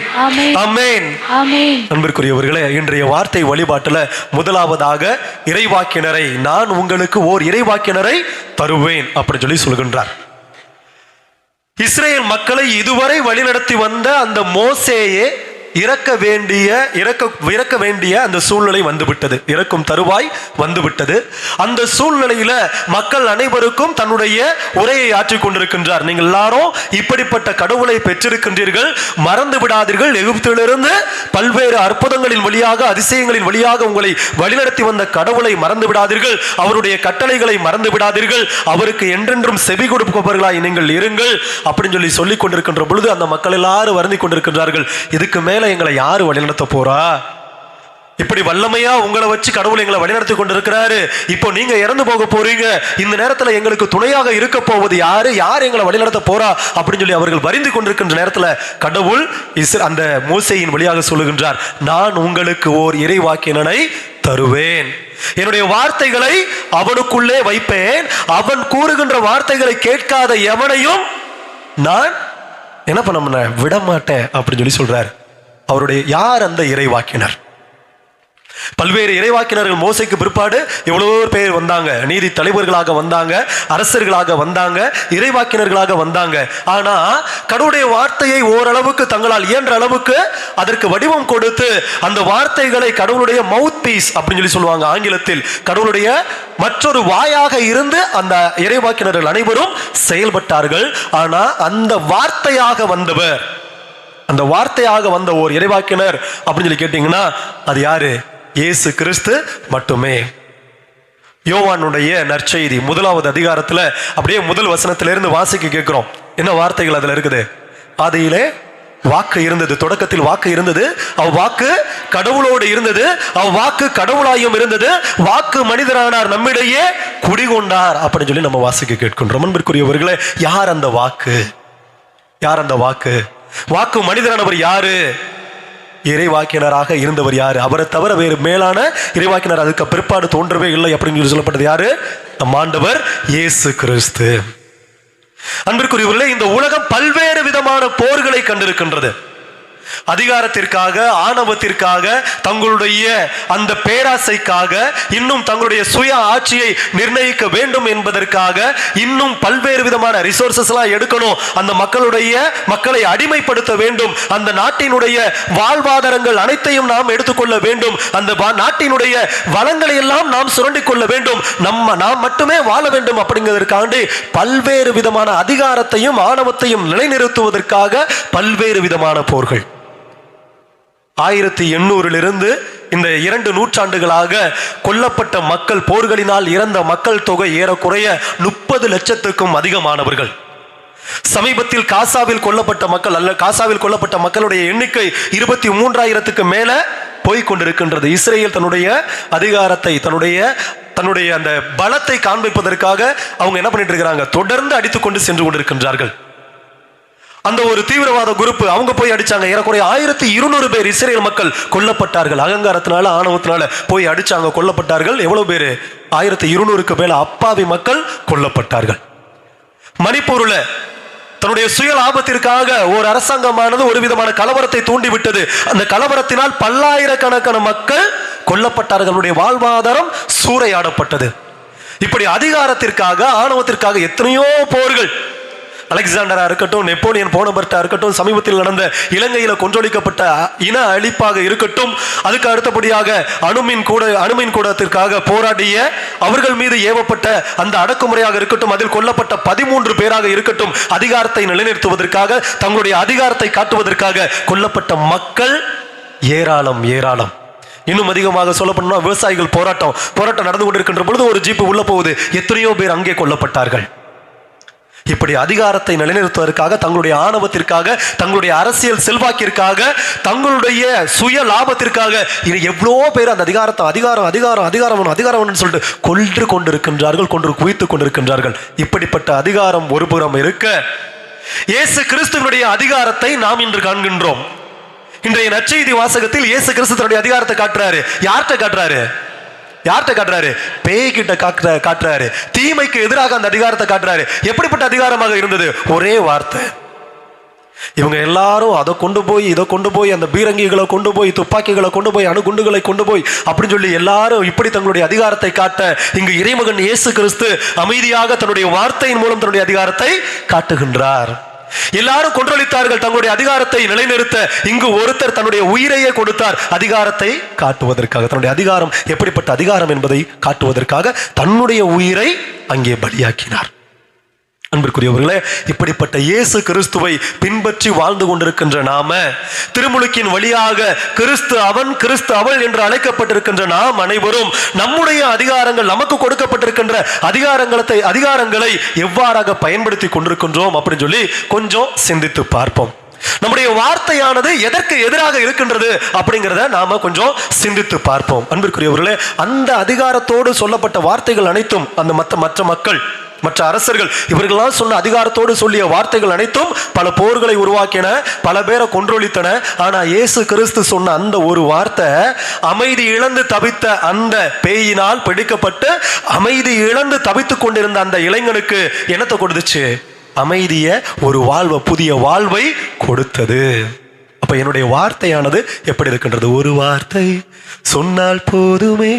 ஆமென், ஆமென். அன்பிற்குரியவர்களே, இன்றைய வார்த்தை வழிபாட்டுல முதலாவதாக இறைவாக்கினரை, நான் உங்களுக்கு ஓர் இறைவாக்கினரை தருவேன் அப்படி சொல்லி சொல்கின்றார். இஸ்ரேல் மக்களை இதுவரை வழிநடத்தி வந்த அந்த மோசேயே இறக்க வேண்டிய அந்த சூழ்நிலை வந்துவிட்டது, இறக்கும் தருவாய் வந்துவிட்டது. அந்த சூழ்நிலையில மக்கள் அனைவருக்கும் தன்னுடைய உரையை ஆற்றிக் கொண்டிருக்கின்றார். நீங்கள் எல்லாரும் இப்படிப்பட்ட கடவுளை பெற்றிருக்கின்றீர்கள், மறந்து விடாதீர்கள். எகிப்திலிருந்து பல்வேறு அற்புதங்களின் வழியாக, அதிசயங்களின் வழியாக உங்களை வழிநடத்தி வந்த கடவுளை மறந்து விடாதீர்கள், அவருடைய கட்டளைகளை மறந்து விடாதீர்கள், அவருக்கு என்றென்றும் செவி கொடுப்பவர்களாய் நீங்கள் இருங்கள் அப்படின்னு சொல்லிக் கொண்டிருக்கின்ற பொழுது அந்த மக்கள் எல்லாரும் வருந்தி கொண்டிருக்கின்றார்கள். இதுக்கு மேல எங்களை யாரு வழிநடத்த போறா? இப்படி வல்லமையா உங்களை வச்சு கடவுள் எங்களை வழிநடத்தி கொண்டிருக்கிறாரு, இப்போ நீங்க இறந்து போக போறீங்க, இந்த நேரத்தில் எங்களுக்கு துணையாக இருக்க போவது யாரு? யார் எங்களை வழிநடத்த போறா அப்படின்னு சொல்லி அவர்கள் வரிந்து கொண்டிருக்கின்ற நேரத்தில் கடவுள் அந்த மோசேயின் வழியாக சொல்லுகின்றார், நான் உங்களுக்கு ஓர் இறைவாக்கினனை தருவேன், என்னுடைய வார்த்தைகளை அவனுக்குள்ளே வைப்பேன், அவன் கூறுகின்ற வார்த்தைகளை கேட்காத எவனையும் நான் என்ன பண்ண விட மாட்டேன் அப்படின்னு சொல்லி சொல்றார். அவருடைய யார் அந்த இறைவாக்கினர்? பல்வேறு இறைவாக்கினர்கள் மோசைக்கு பிற்பாடு எவ்வளவோ பேர் வந்தாங்க, நீதி தலைவர்களாக வந்தாங்க, அரசர்களாக வந்தாங்க, இறைவாக்கினர்களாக வந்தாங்க. ஆனா கடவுளுடைய வார்த்தையை ஓரளவுக்கு தங்களால் இயன்ற அளவுக்கு அதற்கு வடிவம் கொடுத்து அந்த வார்த்தைகளை கடவுளுடைய மவுத் பீஸ் அப்படின்னு சொல்லுவாங்க ஆங்கிலத்தில், கடவுளுடைய மற்றொரு வாயாக இருந்து அந்த இறைவாக்கினர்கள் அனைவரும் செயல்பட்டார்கள். ஆனா அந்த வார்த்தையாக வந்தவர், அந்த வார்த்தையாக வந்த ஓர் இறைவாக்கினர் அப்படின்னு சொல்லி கேட்டீங்கன்னா அது யாரு? இயேசு கிறிஸ்து மட்டுமே. யோவானுடைய நற்செய்தி 1வது அதிகாரத்துல அப்படியே முதல் வசனத்திலிருந்து வாசிக்க கேட்கிறோம். என்ன வார்த்தைகள் அதுல இருக்குது? ஆதியிலே வாக்கு இருந்தது, தொடக்கத்தில் வாக்கு இருந்தது, அவ்வாக்கு கடவுளோடு இருந்தது, அவ்வாக்கு கடவுளாயும் இருந்தது, வாக்கு மனிதரானார், நம்மிடையே குடிகொண்டார் அப்படின்னு சொல்லி நம்ம வாசிக்க கேட்கின்றோம். அன்பிற்குரியவர்களே, யார் அந்த வாக்கு? யார் அந்த வாக்கு? வாக்கு மனிதரானவர் யாரு? இறைவாக்கினராக இருந்தவர் யாரு? அவரை தவிர வேறு மேலான இறைவாக்கினர் அதுக்கு பிற்பாடு தோன்றவே இல்லை அப்படின்னு சொல்லப்பட்டது யாரு? நம் ஆண்டவர் இயேசு கிறிஸ்து. அன்பிற்குரியவர்களே, இந்த உலகம் பல்வேறு விதமான போர்களை கண்டிருக்கின்றது. அதிகாரத்திற்காக, ஆணவத்திற்காக, தங்களுடைய அந்த பேராசைக்காக, இன்னும் தங்களுடைய சுய ஆட்சியை நிர்ணயிக்க வேண்டும் என்பதற்காக, இன்னும் பல்வேறு விதமான ரிசோர்சஸ் எல்லாம் எடுக்கணும், அந்த மக்களை அடிமைப்படுத்த வேண்டும், அந்த நாட்டினுடைய வாழ்வாதாரங்கள் அனைத்தையும் நாம் எடுத்துக்கொள்ள வேண்டும், அந்த நாட்டினுடைய வளங்களை எல்லாம் நாம் சுரண்டிக் கொள்ள வேண்டும், நாம் மட்டுமே வாழ வேண்டும் அப்படிங்கிறதுக்காண்டி பல்வேறு விதமான அதிகாரத்தையும் ஆணவத்தையும் நிலைநிறுத்துவதற்காக பல்வேறு விதமான போர்கள். 1800 இந்த 2 நூற்றாண்டுகளாக கொல்லப்பட்ட மக்கள், போர்களினால் இறந்த மக்கள் தொகை ஏறக்குறைய 30 லட்சத்துக்கும் அதிகமானவர்கள். சமீபத்தில் காசாவில் கொல்லப்பட்ட மக்களுடைய எண்ணிக்கை 23,000க்கு மேல போய்கொண்டிருக்கின்றது. இஸ்ரேல் தன்னுடைய அதிகாரத்தை, தன்னுடைய அந்த பலத்தை காண்பிப்பதற்காக அவங்க என்ன பண்ணிட்டு இருக்கிறாங்க? தொடர்ந்து அடித்துக்கொண்டு சென்று கொண்டிருக்கின்றார்கள். அந்த ஒரு தீவிரவாத குரூப் அவங்க போய் அடிச்சாங்க. ஏறக்குறைய 1200 பேர் இஸ்ரேல் மக்கள் கொல்லப்பட்டார்கள். அகங்காரத்தினால, ஆணவத்தினால போய் அடிச்சாங்க, கொல்லப்பட்டார்கள். எவ்வளவு பேர்? 1200க்கு மேல அப்பாவி மக்கள் கொல்லப்பட்டார்கள். மணிப்பூர்ல தன்னுடைய சுய லாபத்திற்காக ஒரு அரசாங்கமானது ஒரு விதமான கலவரத்தை தூண்டிவிட்டது. அந்த கலவரத்தினால் பல்லாயிரக்கணக்கான மக்கள் கொல்லப்பட்டார்களுடைய வாழ்வாதாரம் சூறையாடப்பட்டது. இப்படி அதிகாரத்திற்காக, ஆணவத்திற்காக எத்தனையோ போர்கள். அலெக்சாண்டரா இருக்கட்டும், நெப்போலியன் போனபர்ட்டா இருக்கட்டும், சமீபத்தில் நடந்த இலங்கையில கொன்றொழிக்கப்பட்ட இன அழிப்பாக இருக்கட்டும், அதுக்கு அடுத்தபடியாக அணுமின் கூடத்திற்காக போராடிய அவர்கள் மீது ஏவப்பட்ட அந்த அடக்குமுறையாக இருக்கட்டும், அதில் கொல்லப்பட்ட 13 பேராக இருக்கட்டும், அதிகாரத்தை நிலைநிறுத்துவதற்காக, தங்களுடைய அதிகாரத்தை காட்டுவதற்காக கொல்லப்பட்ட மக்கள் ஏராளம் ஏராளம். இன்னும் அதிகமாக சொல்லப்படணும்னா விவசாயிகள் போராட்டம் நடந்து கொண்டிருக்கின்ற பொழுது ஒரு ஜீப்பு உள்ள போகுது, எத்தனையோ பேர் அங்கே கொல்லப்பட்டார்கள். இப்படி அதிகாரத்தை நிலைநிறுத்துவதற்காக, தங்களுடைய ஆணவத்திற்காக, தங்களுடைய அரசியல் செல்வாக்கிற்காக, தங்களுடைய சுய லாபத்திற்காக எவ்வளோ பேர் அந்த அதிகாரம் சொல்லிட்டு கொன்று கொண்டிருக்கின்றார்கள், கொன்று குவித்துக் கொண்டிருக்கின்றார்கள். இப்படிப்பட்ட அதிகாரம் ஒரு புறம் இருக்க, இயேசு கிறிஸ்துவினுடைய அதிகாரத்தை நாம் இன்று காண்கின்றோம். இன்றைய நற்செய்தி வாசகத்தில் இயேசு கிறிஸ்து தன்னுடைய அதிகாரத்தை காட்டுறாரு. யார்கிட்ட காட்டுறாரு? பேய்கிட்ட காட்டுறாரு. தீமைக்கு எதிராக அந்த அதிகாரத்தை காட்டுறாரு. எப்படிப்பட்ட அதிகாரமாக இருந்தது? ஒரே வார்த்தை. இவங்க எல்லாரும் அதை கொண்டு போய், இதை கொண்டு போய், அந்த பீரங்கிகளை கொண்டு போய், துப்பாக்கிகளை கொண்டு போய், அணுகுண்டுகளை கொண்டு போய் அப்படின்னு சொல்லி எல்லாரும் இப்படி தங்களுடைய அதிகாரத்தை காட்ட, இங்கு இறைமகன் இயேசு கிறிஸ்து அமைதியாக தன்னுடைய வார்த்தையின் மூலம் தன்னுடைய அதிகாரத்தை காட்டுகின்றார். எல்லாரும் கொன்றொழித்தார்கள் தங்களுடைய அதிகாரத்தை நிலைநிறுத்த. இங்கு ஒருத்தர் தன்னுடைய உயிரையே கொடுத்தார் அதிகாரத்தை காட்டுவதற்காக. தன்னுடைய அதிகாரம் எப்படிப்பட்ட அதிகாரம் என்பதை காட்டுவதற்காக தன்னுடைய உயிரை அங்கே பலியாக்கினார். அன்பிற்குரியவர்களே, இப்படிப்பட்ட இயேசு கிறிஸ்துவை பின்பற்றி வாழ்ந்து கொண்டிருக்கின்ற நாம, திருமுழுக்கின் வழியாக கிறிஸ்து அவன் கிறிஸ்து அவள் என்று அழைக்கப்பட்டிருக்கின்ற நாம் அனைவரும் நம்முடைய அதிகாரங்கள், நமக்கு கொடுக்கப்பட்டிருக்கின்ற அதிகாரங்களை எவ்வாறாக பயன்படுத்தி கொண்டிருக்கின்றோம் அப்படின்னு சொல்லி கொஞ்சம் சிந்தித்து பார்ப்போம். நம்முடைய வார்த்தையானது எதற்கு எதிராக இருக்கின்றது அப்படிங்கிறத நாம கொஞ்சம் சிந்தித்து பார்ப்போம். அன்பிற்குரியவர்களே, அந்த அதிகாரத்தோடு சொல்லப்பட்ட வார்த்தைகள் அனைத்தும், அந்த மற்ற மக்கள், மற்ற அரசர்கள் இவர்களால் சொன்ன அதிகாரத்தோடு சொல்லிய வார்த்தைகள் அனைத்தும் பல போர்களை உருவாக்கின, பல பேரை கொன்றொழித்தன. ஆனா இயேசு கிறிஸ்து சொன்ன அந்த ஒரு வார்த்தை, அமைதி இழந்து தவித்த அந்த பேயினால் பிடிக்கப்பட்டு அமைதி இழந்து தவித்துக் கொண்டிருந்த அந்த இளைஞனுக்கு என்னத்தை கொடுத்துச்சு? அமைதிய ஒரு வாழ்வை, புதிய வாழ்வை கொடுத்தது. அப்ப என்னுடைய வார்த்தையானது எப்படி இருக்கின்றது? ஒரு வார்த்தை சொன்னால் போதுமே,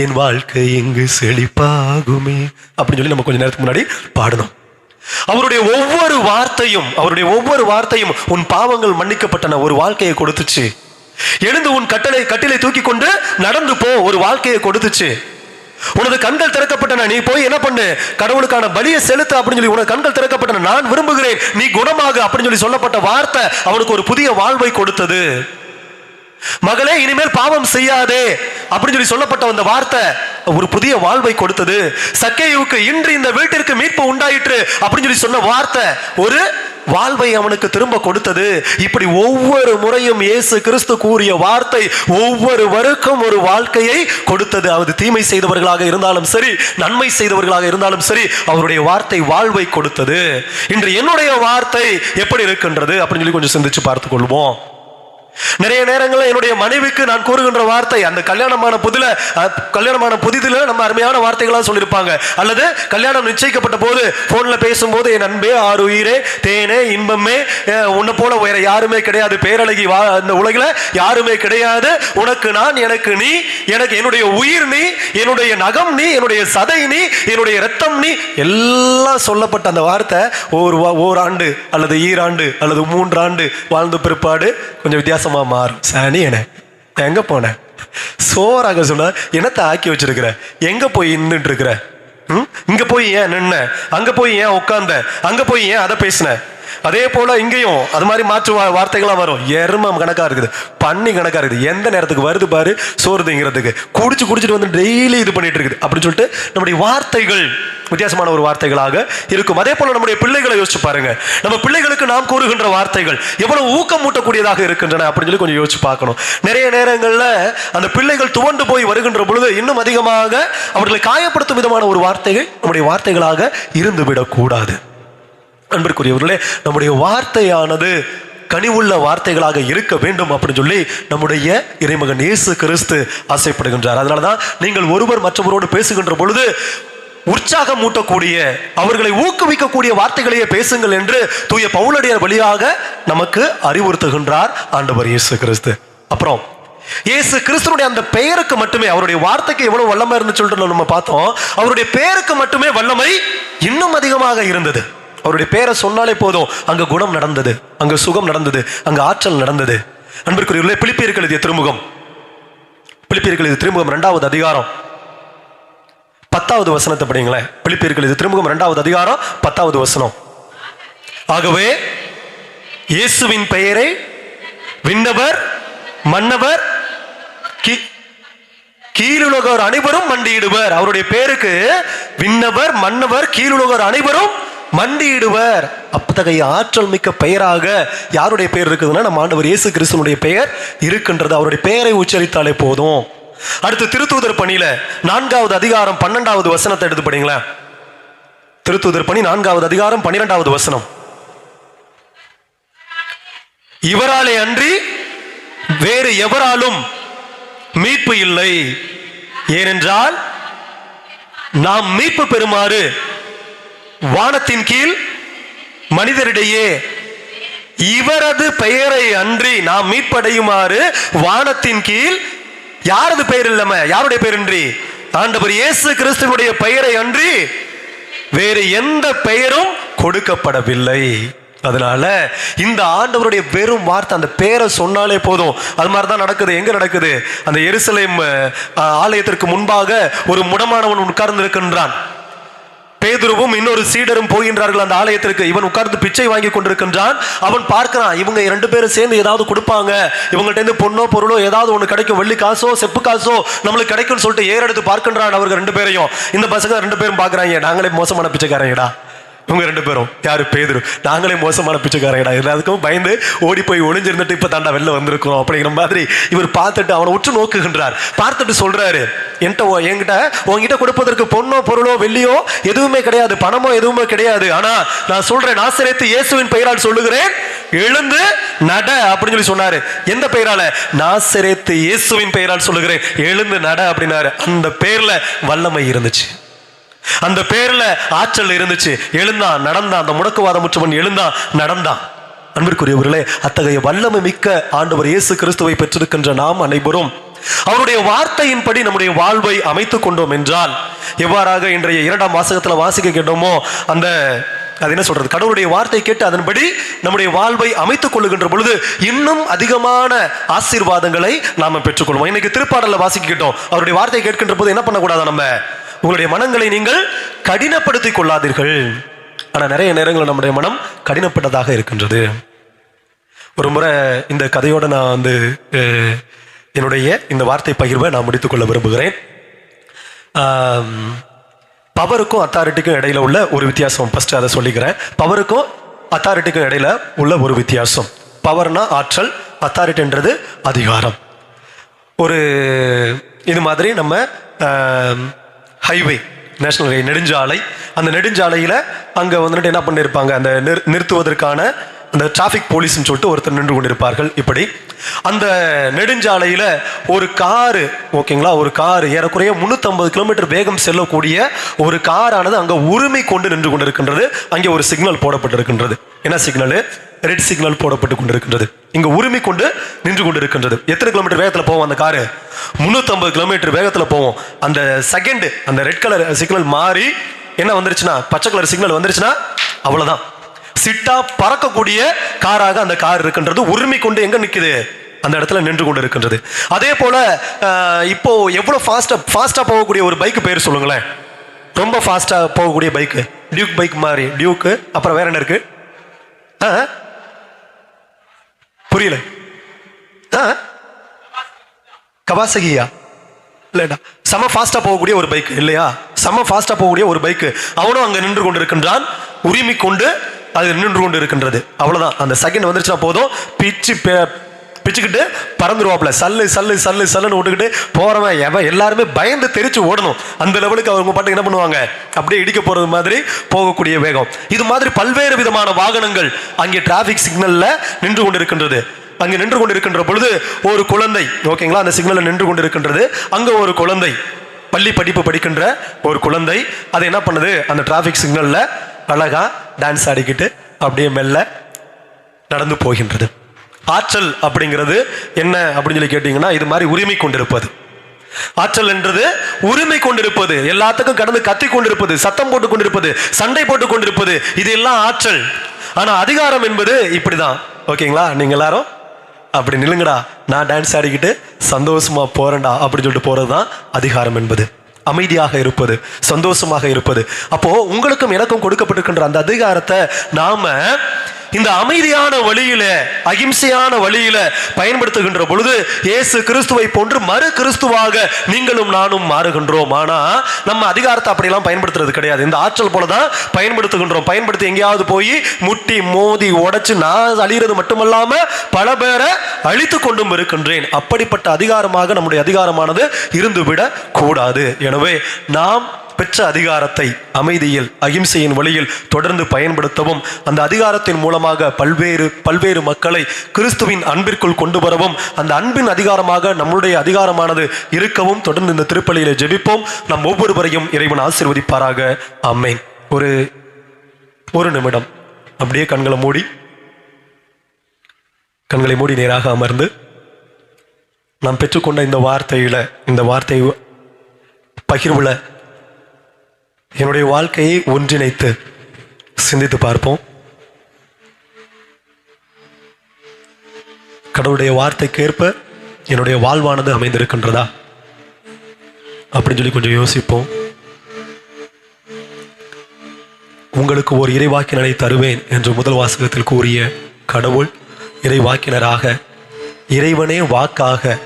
என் வாழ்க்கை எங்கு செழிப்பாகுமே அப்படின்னு சொல்லி நம்ம கொஞ்ச நேரத்துக்கு முன்னாடி பாடணும். அவருடைய ஒவ்வொரு வார்த்தையும் உன் பாவங்கள் மன்னிக்கப்பட்டன ஒரு வாழ்க்கையை கொடுத்துச்சு. எழுந்து உன் கட்டிலை தூக்கி கொண்டு நடந்து போ ஒரு வாழ்க்கையை கொடுத்துச்சு. உனது கண்கள் திறக்கப்பட்டன, நீ போய் என்ன பண்ணு, கடவுளுக்கான பலியை செலுத்த அப்படின்னு சொல்லி உனது கண்கள் திறக்கப்பட்டன, நான் விரும்புகிறேன், நீ குணமாக அப்படின்னு சொல்லி சொல்லப்பட்ட வார்த்தை அவனுக்கு ஒரு புதிய வாழ்வை கொடுத்தது. மகளே, இனிமேல் பாவம் செய்யாதே அப்படின்னு சொல்லி சொல்லப்பட்ட அந்த வார்த்தை ஒரு புதிய வாழ்வை கொடுத்தது. சக்கேயுவுக்கு இன்று இந்த வீட்டிற்கு மீட்பு உண்டாயிற்று அப்படின்னு சொல்லி சொன்ன வார்த்தை ஒரு வாழ்வை அவனுக்கு திரும்ப கொடுத்தது. இப்படி ஒவ்வொரு முறையும் இயேசு கிறிஸ்து கூறிய வார்த்தை ஒவ்வொருவருக்கும் ஒரு வாழ்க்கையை கொடுத்தது. அது தீமை செய்தவர்களாக இருந்தாலும் சரி, நன்மை செய்தவர்களாக இருந்தாலும் சரி, அவருடைய வார்த்தை வாழ்வை கொடுத்தது. இன்று என்னுடைய வார்த்தை எப்படி இருக்கின்றது அப்படின்னு சொல்லி கொஞ்சம் சிந்திச்சு பார்த்துக் கொள்வோம். நிறைய நேரங்களில் என்னுடைய மனைவிக்கு நான் கூறுகின்ற வார்த்தை, அந்த கல்யாணமான புதிதில நம்ம அருமையான வார்த்தைகளாக சொல்லியிருப்பாங்க, அல்லது கல்யாணம் நிச்சயிக்கப்பட்ட போது போன்ல பேசும்போது, என் அன்பே, ஆருயிரே, தேனே, இன்பமே, உன்னை போல வேற யாருமே கிடையாது, பேரழகி இந்த உலகில யாருமே கிடையாது, உனக்கு நான், எனக்கு நீ, எனக்கு என்னுடைய உயிர் நீ, என்னுடைய நகம் நீ, என்னுடைய சதை நீ, என்னுடைய ரத்தம் நீ, எல்லாம் சொல்லப்பட்ட அந்த வார்த்தை ஓராண்டு அல்லது ஈராண்டு அல்லது 3 ஆண்டு வாழ்ந்த பிற்பாடு கொஞ்சம் வித்தியாசமா மாறும். சாணி எங்க போன சோறாக சொன்ன, என்னத்தை ஆக்கி வச்சிருக்கிற, எங்க போய் நின்றுட்டு இருக்கிற, இங்க போய் ஏன் நின்ன, அங்க போய் ஏன் உட்கார்ந்த, அங்க போய் ஏன் அதை பேசின. அதே போல இங்கேயும் அது மாதிரி மாற்று வார்த்தைகளாம் வரும். எருமம் கணக்கா இருக்குது, பண்ணி கணக்கா இருக்குது, எந்த நேரத்துக்கு வருது பாரு சோறு திங்கிறதுக்கு, குடிச்சிட்டு வந்து டெய்லி இது பண்ணிட்டு இருக்குது அப்படின்னு சொல்லிட்டு நம்முடைய வார்த்தைகள் வித்தியாசமான ஒரு வார்த்தைகளாக இருக்கும். அதே போல நம்முடைய பிள்ளைகளை யோசிச்சு பாருங்க. நம்ம பிள்ளைகளுக்கு நாம் கூறுகின்ற வார்த்தைகள் எவ்வளவு ஊக்கம் மூட்டக்கூடியதாக இருக்கின்றன அப்படின்னு சொல்லி கொஞ்சம் யோசிச்சு பார்க்கணும். நிறைய நேரங்கள்ல அந்த பிள்ளைகள் துவண்டு போய் வருகின்ற பொழுது இன்னும் அதிகமாக அவர்களை காயப்படுத்தும் விதமான ஒரு வார்த்தைகள் நம்முடைய வார்த்தைகளாக இருந்து விடக்கூடாது. அன்பிற்குரியவர்களே, நம்முடைய வார்த்தையானது கனிவுள்ள வார்த்தைகளாக இருக்க வேண்டும் அப்படின்னு சொல்லி நம்முடைய இறைமகன் இயேசு கிறிஸ்து ஆசைப்படுகின்றார். அதனாலதான் நீங்கள் ஒருவர் மற்றவரோடு பேசுகின்ற பொழுது உற்சாகம் மூட்டக்கூடிய, அவர்களை ஊக்குவிக்கக்கூடிய வார்த்தைகளையே பேசுங்கள் என்று தூய பவுலடியார் வழியாக நமக்கு அறிவுறுத்துகின்றார் ஆண்டவர் இயேசு கிறிஸ்து. அப்புறம் இயேசு கிறிஸ்துனுடைய அந்த பெயருக்கு மட்டுமே, அவருடைய வார்த்தைக்கு எவ்வளவு வல்லமை இருந்து சொல்லிட்டு நம்ம பார்த்தோம், அவருடைய பெயருக்கு மட்டுமே வல்லமை இன்னும் அதிகமாக இருந்தது. அவருடைய பேரை சொன்னாலே போதும், அங்க குணம் நடந்தது, அங்க சுகம் நடந்தது, அங்க ஆற்றல் நடந்தது. அன்பிற்குரியவர்களே, பிலிப்பியர்கள் எழுதிய திருமுகம், பிலிப்பியர்கள் எழுதிய திருமுகம் 2வது அதிகாரம் 10வது வசனத்தை படிங்களேன். பிலிப்பியர்கள் எழுதிய திருமுகம் 2வது அதிகாரம் 10வது வசனம். ஆகவே இயேசுவின் பெயரை விண்ணவர் மன்னவர் கீழுலகர் அனைவரும் மண்டியிடுவர். அவருடைய பேருக்கு விண்ணவர் மன்னவர் கீழுலகர் அனைவரும் மண்டியிடுவர். அத்தகைய ஆற்றல் மிக்க பெயராக யாருடைய பெயர் இருக்குதுன்னா நம்ம ஆண்டவர் இயேசு கிறிஸ்துவனுடைய பெயர் இருக்கின்றது. அவருடைய பெயரை உச்சரித்தாலே போதும். அடுத்து திருத்தூதர் பணியில 4வது அதிகாரம் 12வது வசனத்தை எடுத்து படிங்களேன். திருத்தூதர் பணி 4வது அதிகாரம் 12வது வசனம். இவராலே அன்றி வேறு எவராலும் மீட்பு இல்லை, ஏனென்றால் நாம் மீட்பு பெறுமாறு வானத்தின் கீழ் மனிதரிடையே இவரது பெயரை அன்றி நாம் மீட்படையுமாறு வானத்தின் கீழ் யாரது பெயர் இல்லாம, யாருடைய பெயர் அன்றி, ஆண்டவர் இயேசு கிறிஸ்துவுடைய பெயரை அன்றி வேறு எந்த பெயரும் கொடுக்கப்படவில்லை. அதனால இந்த ஆண்டவருடைய வெறும் வார்த்தை, அந்த பேரை சொன்னாலே போதும். அது மாதிரிதான் நடக்குது. எங்க நடக்குது? அந்த எருசலேம் ஆலயத்திற்கு முன்பாக ஒரு முடமானவன் உட்கார்ந்து இருக்கின்றான். பேதுருவும் இன்னொரு சீடரும் போகின்றார்கள் அந்த ஆலயத்திற்கு. இவன் உட்கார்ந்து பிச்சை வாங்கி கொண்டிருக்கின்றான். அவன் பார்க்கிறான், இவங்க 2 பேரும் சேர்ந்து ஏதாவது கொடுப்பாங்க, இவங்கள்ட்ட இருந்து பொண்ணோ பொருளோ ஏதாவது ஒன்று கிடைக்கும், வெள்ளி காசோ செப்பு காசோ நம்மளுக்கு கிடைக்கும்னு சொல்லிட்டு ஏறெடுத்து பார்க்கின்றான் அவர்கள் 2 பேரையும். இந்த பசங்க 2 பேரும் பார்க்கறாங்க, நாங்களே மோசமான பிச்சைக்காரங்கடா. இவங்க 2 பேரும் யாரு? பேதுரு, நாங்களே மோசமான பிச்சைக்காரங்கடா, எல்லாத்துக்கும் பயந்து ஓடி போய் ஒளிஞ்சிருந்துட்டு இப்ப தாண்டா வெளில வந்திருக்கிறோம் அப்படிங்கிற மாதிரி இவர் பார்த்துட்டு அவனை உற்று நோக்குகின்றார். பார்த்துட்டு சொல்றாரு, என்கிட்ட உங்ககிட்ட கொடுப்பதற்கு பொண்ணோ பொருளோ வெள்ளியோ எதுவுமே கிடையாது, பணமோ எதுவுமே கிடையாது. ஆனா நான் சொல்றேன், நாசரேத்து இயேசுவின் பெயரால் சொல்லுகிறேன், எழுந்து நட அப்படின்னு சொல்லி சொன்னாரு. எந்த பெயரால? நாசரேத்து இயேசுவின் பெயரால் சொல்லுகிறேன், எழுந்து நட அப்படின்னாரு. அந்த பேர்ல வல்லமை இருந்துச்சு, அந்த பேர்ல ஆற்றல் இருந்துச்சு. எழுந்தான், நடந்தான். அந்த முடக்குவாதமுற்றவன் எழுந்தான், நடந்தான். அன்பிற்குரியவர்களே, அத்தகைய வல்லமை மிக்க ஆண்டவர் இயேசு கிறிஸ்துவை பெற்றிருக்கின்ற நாம் அனைவரும் அவருடைய வார்த்தையின்படி நம்முடைய வாழ்வை அமைத்துக் கொண்டோம் என்றால், எவ்வாறாக இன்றைய 2ஆம் வாசகத்துல வாசிக்க கேட்டோமோ, அந்த அது என்ன சொல்றது, கடவுளுடைய வார்த்தை கேட்டு அதன்படி நம்முடைய வாழ்வை அமைத்துக் கொள்ளுகின்ற பொழுது இன்னும் அதிகமான ஆசீர்வாதங்களை நாம பெற்றுக்கொள்வோம். இன்னைக்கு திருப்பாடல்ல வாசிக்க கேட்டோம், அவருடைய வார்த்தையை கேட்கின்ற போது என்ன பண்ணக்கூடாது, நம்ம உங்களுடைய மனங்களை நீங்கள் கடினப்படுத்திக் கொள்ளாதீர்கள். ஆனா நிறைய நேரங்கள் நம்முடைய மனம் கடினப்பட்டதாக இருக்கின்றது. ஒரு முறை இந்த கதையோட நான் வந்து என்னுடைய இந்த வார்த்தை பகிர்வை நான் முடித்துக் கொள்ள விரும்புகிறேன். பவருக்கும் அத்தாரிட்டிக்கும் இடையில உள்ள ஒரு வித்தியாசம் ஃபர்ஸ்ட் அதை சொல்லிக்கிறேன். பவருக்கும் அத்தாரிட்டிக்கும் இடையில உள்ள ஒரு வித்தியாசம். பவர்னா ஆற்றல், அத்தாரிட்டின்றது அதிகாரம். ஒரு இது மாதிரி நம்ம ஹைவே, நேஷனல் நெடுஞ்சாலை, அந்த நெடுஞ்சாலையில் அங்கே வந்துட்டு என்ன பண்ணியிருப்பாங்க, அந்த நிறுத்துவதற்கான அந்த டிராஃபிக் போலீஸ்ன்னு சொல்லிட்டு ஒருத்தர் நின்று கொண்டிருப்பார்கள். இப்படி அந்த நெடுஞ்சாலையில் ஒரு காரு, ஓகேங்களா, ஒரு கார் ஏறக்குறைய 350 கிலோமீட்டர் வேகம் செல்லக்கூடிய ஒரு காரானது அங்கே உரிமை கொண்டு நின்று கொண்டிருக்கின்றது. அங்கே ஒரு சிக்னல் போடப்பட்டிருக்கின்றது. என்ன சிக்னல்? ரெட் சிக்னல் போடப்பட்டு கொண்டிருக்கின்றது. இங்க உரிமை கொண்டு நின்று கொண்டிருக்கின்றது. எத்தனை கிலோமீட்டர் வேகத்தில் போவோம் அந்த காரு? 350 கிலோமீட்டர் வேகத்தில் போவோம். அந்த செகண்ட் அந்த ரெட் கலர் சிக்னல் மாறி என்ன வந்துருச்சுன்னா, பச்சை கலர் சிக்னல் வந்துருச்சுன்னா அவ்வளவுதான், சிட்டா பறக்கக்கூடிய காராக அந்த கார் இருக்கின்றது. உரிமை கொண்டு எங்க நிக்குது? அந்த இடத்துல நின்று கொண்டு இருக்கின்றது. அதே போல இப்போ எவ்வளவு ஃபாஸ்டா போகக்கூடிய ஒரு பைக் பேர் சொல்லுங்களேன். ரொம்ப ஃபாஸ்டா போகக்கூடிய பைக் டியூக் பைக் மாதிரி. டியூக்கு, அப்புறம் வேற என்ன இருக்கு? புரியல. கவாசகியா? இல்லடா, சம ஃபாஸ்டா போகக்கூடிய ஒரு பைக் இல்லையா? சம ஃபாஸ்டா போகக்கூடிய ஒரு பைக். அவனும் அங்க நின்று கொண்டு இருக்கின்றான், உரிமை கொண்டு அது நின்று கொண்டு இருக்கின்றது. அவ்வளவுதான். அந்த செகண்ட் வந்துருச்சுன்னா போதும், பிச்சுக்கிட்டு பறந்துருவாப்ல. சல்லு சல்லு சல்லு சல்லுன்னு விட்டுக்கிட்டு போறவன் எல்லாருமே பயந்து தெரிச்சு ஓடணும். அந்த லெவலுக்கு அவங்க பாட்டு என்ன பண்ணுவாங்க, அப்படியே இடிக்க போறது மாதிரி போகக்கூடிய வேகம். இது மாதிரி பல்வேறு விதமான வாகனங்கள் அங்கே டிராபிக் சிக்னல்ல நின்று கொண்டிருக்கின்றது. அங்கே நின்று கொண்டிருக்கின்ற பொழுது ஒரு குழந்தை, ஓகேங்களா, அந்த சிக்னல்ல நின்று கொண்டிருக்கின்றது. அங்க ஒரு குழந்தை, பள்ளி படிப்பு படிக்கின்ற ஒரு குழந்தை, அதை என்ன பண்ணுது, அந்த டிராபிக் சிக்னல்ல அழகா டான்ஸ் ஆடிக்கிட்டு அப்படியே மெல்ல நடந்து போகின்றது. ஆற்றல் அப்படிங்கிறது என்ன அப்படின்னு சொல்லி கேட்டீங்கன்னா, இது மாதிரி உரிமை கொண்டிருப்பது. ஆற்றல் என்றது உரிமை கொண்டிருப்பது, எல்லாத்துக்கும் கடந்து கத்தி கொண்டிருப்பது, சத்தம் போட்டு கொண்டிருப்பது, சண்டை போட்டு கொண்டிருப்பது, இது எல்லாம் ஆற்றல். ஆனா அதிகாரம் என்பது இப்படிதான். ஓகேங்களா? நீங்க எல்லாரும் அப்படி நில்லுங்கடா, நான் டான்ஸ் ஆடிக்கிட்டு சந்தோஷமா போறேன்டா அப்படின்னு சொல்லிட்டு போறதுதான் அதிகாரம் என்பது. அமைதியாக இருப்பது, சந்தோஷமாக இருப்பது. அப்போ உங்களுக்கும் எனக்கும் கொடுக்கப்பட்டிருக்கின்ற அந்த அதிகாரத்தை நாம இந்த அமைதியான வழியில, அகிம்சையான வழியில பயன்படுத்துகின்ற பொழுது இயேசு கிறிஸ்துவை போன்று மறு கிறிஸ்துவாக நீங்களும் நானும் மாறுகின்றோம். ஆனா நம்ம அதிகாரத்தை அப்படியெல்லாம் பயன்படுத்துறது கிடையாது. இந்த ஆற்றல் போலதான் பயன்படுத்துகின்றோம். பயன்படுத்தி எங்கேயாவது போய் முட்டி மோதி உடைச்சு நான் அழிகிறது மட்டுமல்லாம பல பேரை அழித்து கொண்டும் இருக்கின்றேன். அப்படிப்பட்ட அதிகாரமாக நம்முடைய அதிகாரமானது இருந்துவிடக் கூடாது. எனவே நாம் பெற்ற அதிகாரத்தை அமைதியில், அகிம்சையின் வழியில் தொடர்ந்து பயன்படுத்தவும், அந்த அதிகாரத்தின் மூலமாக பல்வேறு மக்களை கிறிஸ்துவின் அன்பிற்குள் கொண்டு வரவும், அந்த அன்பின் அதிகாரமாக நம்முடைய அதிகாரமானது இருக்கவும் தொடர்ந்து இந்த திருப்பலியில ஜெபிப்போம். நம் ஒவ்வொருவரையும் இறைவன் ஆசீர்வதிப்பாராக. ஆமென். ஒரு நிமிடம் அப்படியே கண்களை மூடி நேராக அமர்ந்து நாம் பெற்றுக்கொண்ட இந்த வார்த்தை பகிர்வுல என்னுடைய வாழ்க்கையை ஒன்றிணைத்து சிந்தித்து பார்ப்போம். கடவுளுடைய வார்த்தைக்கேற்ப என்னுடைய வாழ்வானது அமைந்திருக்கின்றதா அப்படின்னு சொல்லி கொஞ்சம் யோசிப்போம். உங்களுக்கு ஒரு இறைவாக்கினரை தருவேன் என்று முதல் வாசகத்தில் கூறிய கடவுள் இறைவாக்கினராக, இறைவனே வாக்காக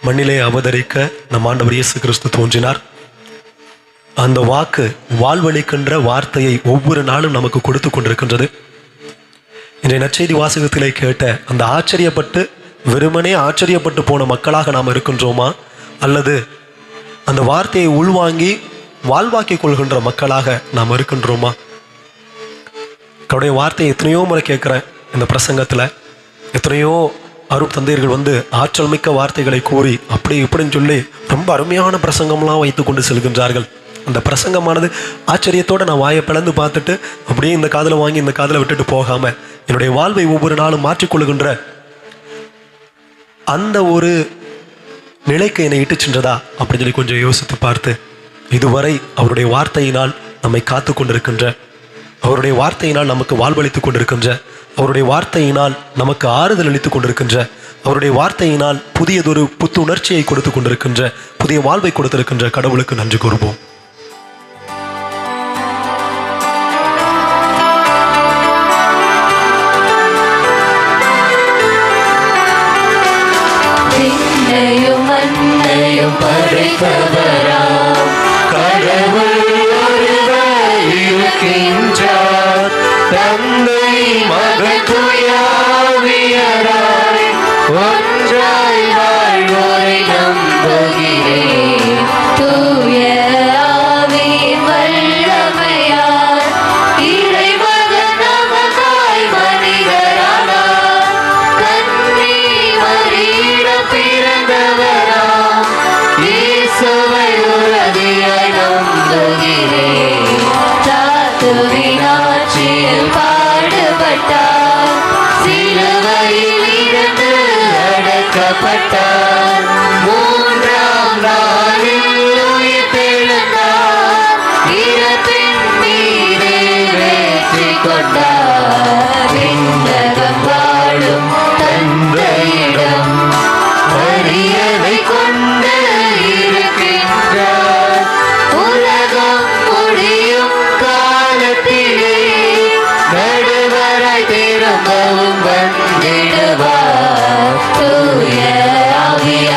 மண்ணிலே அவதரிக்க நம் ஆண்டவர் இயேசு கிறிஸ்து தோன்றினார். அந்த வாக்கு வாழ்வளிக்கின்ற வார்த்தையை ஒவ்வொரு நாளும் நமக்கு கொடுத்து கொண்டிருக்கின்றது. இன்றைய நற்செய்தி வாசகத்திலே கேட்ட அந்த வெறுமனே ஆச்சரியப்பட்டு போன மக்களாக நாம் இருக்கின்றோமா, அல்லது அந்த வார்த்தையை உள்வாங்கி வாழ்வாக்கிக் கொள்கின்ற மக்களாக நாம் இருக்கின்றோமா? அவருடைய வார்த்தையை எத்தனையோ முறை கேட்குறேன். இந்த பிரசங்கத்தில் எத்தனையோ அருள் தந்தையர்கள் ஆற்றல் மிக்க வார்த்தைகளை கூறி அப்படி இப்படின்னு சொல்லி ரொம்ப அருமையான பிரசங்கம்லாம் வைத்து கொண்டு செல்கின்றார்கள். அந்த பிரசங்கமானது ஆச்சரியத்தோடு நான் வாயை பிளந்து பார்த்துட்டு அப்படியே இந்த காதில் வாங்கி இந்த காதில் விட்டுட்டு போகாம என்னுடைய வாழ்வை ஒவ்வொரு நாளும் மாற்றிக்கொள்ளுகின்ற அந்த ஒரு நிலைக்கு என்னை இட்டு சென்றதா அப்படின்னு சொல்லி கொஞ்சம் யோசித்து பார்த்து, இதுவரை அவருடைய வார்த்தையினால் நம்மை காத்து கொண்டிருக்கின்ற, அவருடைய வார்த்தையினால் நமக்கு வாழ்வளித்துக் கொண்டிருக்கின்ற, அவருடைய வார்த்தையினால் நமக்கு ஆறுதல் அளித்துக் கொண்டிருக்கின்ற, அவருடைய வார்த்தையினால் புதியதொரு புத்துணர்ச்சியை கொடுத்து கொண்டிருக்கின்ற, புதிய வாழ்வை கொடுத்திருக்கின்ற கடவுளுக்கு நன்றி கூறுவோம். படைத்தவராம் கடவுள் ஒருவர் இருக்கின்றார். தந்தை மகன் தூய ஆவியாராய் ஒன்றாய் வாழ்வோரை நம்புகிறேன். தூய ஆவியின் வல்லமையால் இறைமகன் நமக்காய் மனிதரானார். கன்னி மரியிடம் பிறந்தவராம் இயேசுவை உறுதியாய் நம்புகிறேன். தாத்துவின் ஆட்சியில் பாடுபட்டார், சிலுவையில் இருந்து அடக்கப்பட்டார், மூன்றாம் நாளில் உயிர்த்தெழுந்தார், இறப்பின் மீது வெற்றி கொண்டார். விண்ணகம் வாழும் தந்தையிடம் மரியாதை கொண்டு இருக்கின்றார். உலகம் முடியும் காலத்திலே நடுவராய் திரும்பவும் வந்திடுவார். தூய ஆவியார்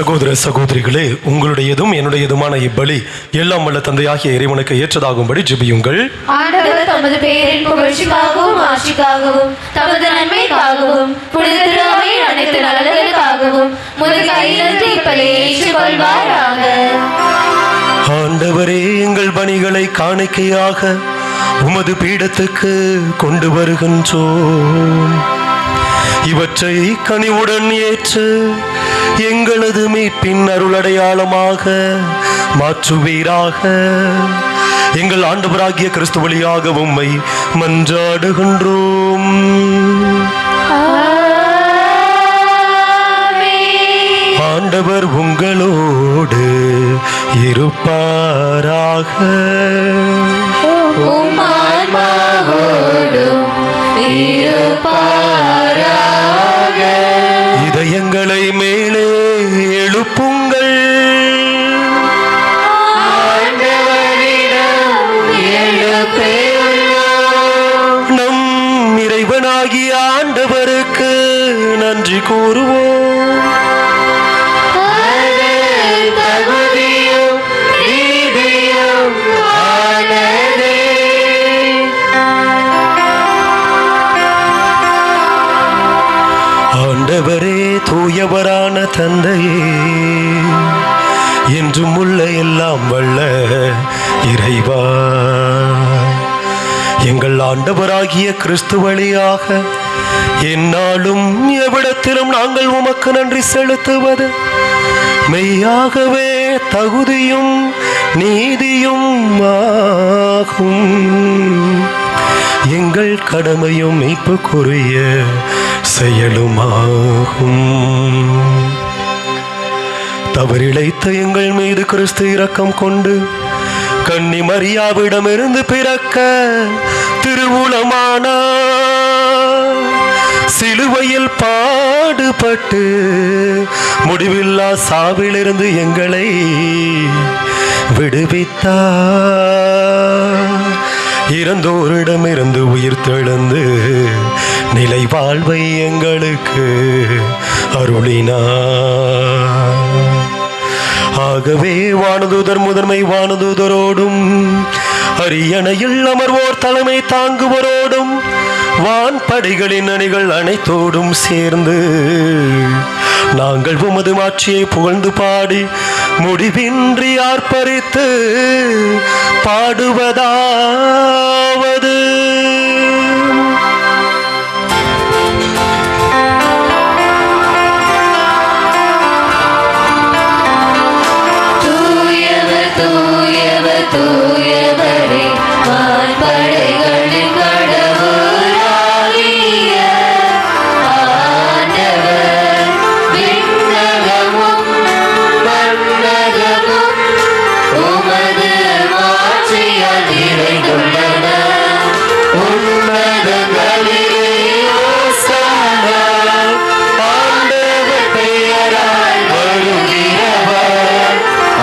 சகோதர சகோதரிகளே, உங்களுடையதும் என்னுடையதுமான இப்பலி எல்லாம் வல்ல தந்தையாகிய இறைவனுக்கு ஏற்றதாகும்படி ஜெபியுங்கள். ஆண்டவர் தமது பெயரின் புகழ்ச்சிக்காகவும் ஆட்சிக்காகவும் தமது நன்மைக்காகவும் புனித திருவையின் அனைத்து நலன்களுக்காகவும் முதல் கையிலிருந்து இப்பலியை ஏற்றுக்கொள்வாராக. ஆண்டவரே, எங்கள் பணிகளை காணிக்கையாக உமது பீடத்துக்கு கொண்டு வருகின்றோம். இவற்றை கனிவுடன் ஏற்று எங்களது மீட்பின் அருளடையாளமாக மாற்றுவீராக. எங்கள் ஆண்டவராகிய கிறிஸ்து வழியாக உம்மை மன்றாடுகின்றோம். ஆண்டவர் உங்களோடு இருப்பாராக. இதயங்களை மேலே எழுப்புங்கள். நம் இறைவனாகிய ஆண்டவருக்கு நன்றி கூறுவோம். ஆண்டவரே, தூயவரான தந்தையே, என்றும் உள்ள எல்லாம் வல்ல இறைவா, எங்கள் ஆண்டவராகிய கிறிஸ்து வழியாக எந்நாளும் எவ்விடத்திலும் நாங்கள் உமக்கு நன்றி செலுத்துவது மெய்யாகவே தகுதியும் நீதியும் ஆகும். எங்கள் கடமையும் மீட்புக்குரிய செயலுமாகும். தவறிழைத்த எங்கள் மீது கிறிஸ்து இரக்கம் கொண்டு கன்னி மரியாவிடமிருந்து பிறக்க திருவுளமான சிலுவையில் பாடுபட்டு முடிவில்லா சாவிலிருந்து எங்களை விடுவித்தார். இறந்தோரிடமிருந்து உயிர் தெழுந்து நிலை வாழ்வை எங்களுக்கு அருளினார். ஆகவே வானதூதர் முதன்மை வானதூதரோடும் அரியணையில் அமர்வோர் தலைமை தாங்குவோரோடும் வான்படைகளின் அணிகள் அனைத்தோடும் சேர்ந்து நாங்கள் உமது மாட்சியை புகழ்ந்து பாடி முடிவின்றி ஆர்ப்பரித்து பாடுவதாவது: தூயவரே, வான்படைகளின் கடவுளாகிய ஆண்டவர், விண்ணகமும் மண்ணகமும் உமது மாட்சியால் நிறைந்துள்ளன. உன்னதங்களிலே ஓசானா, ஆண்டவர் பெயரால் வருகிறவர்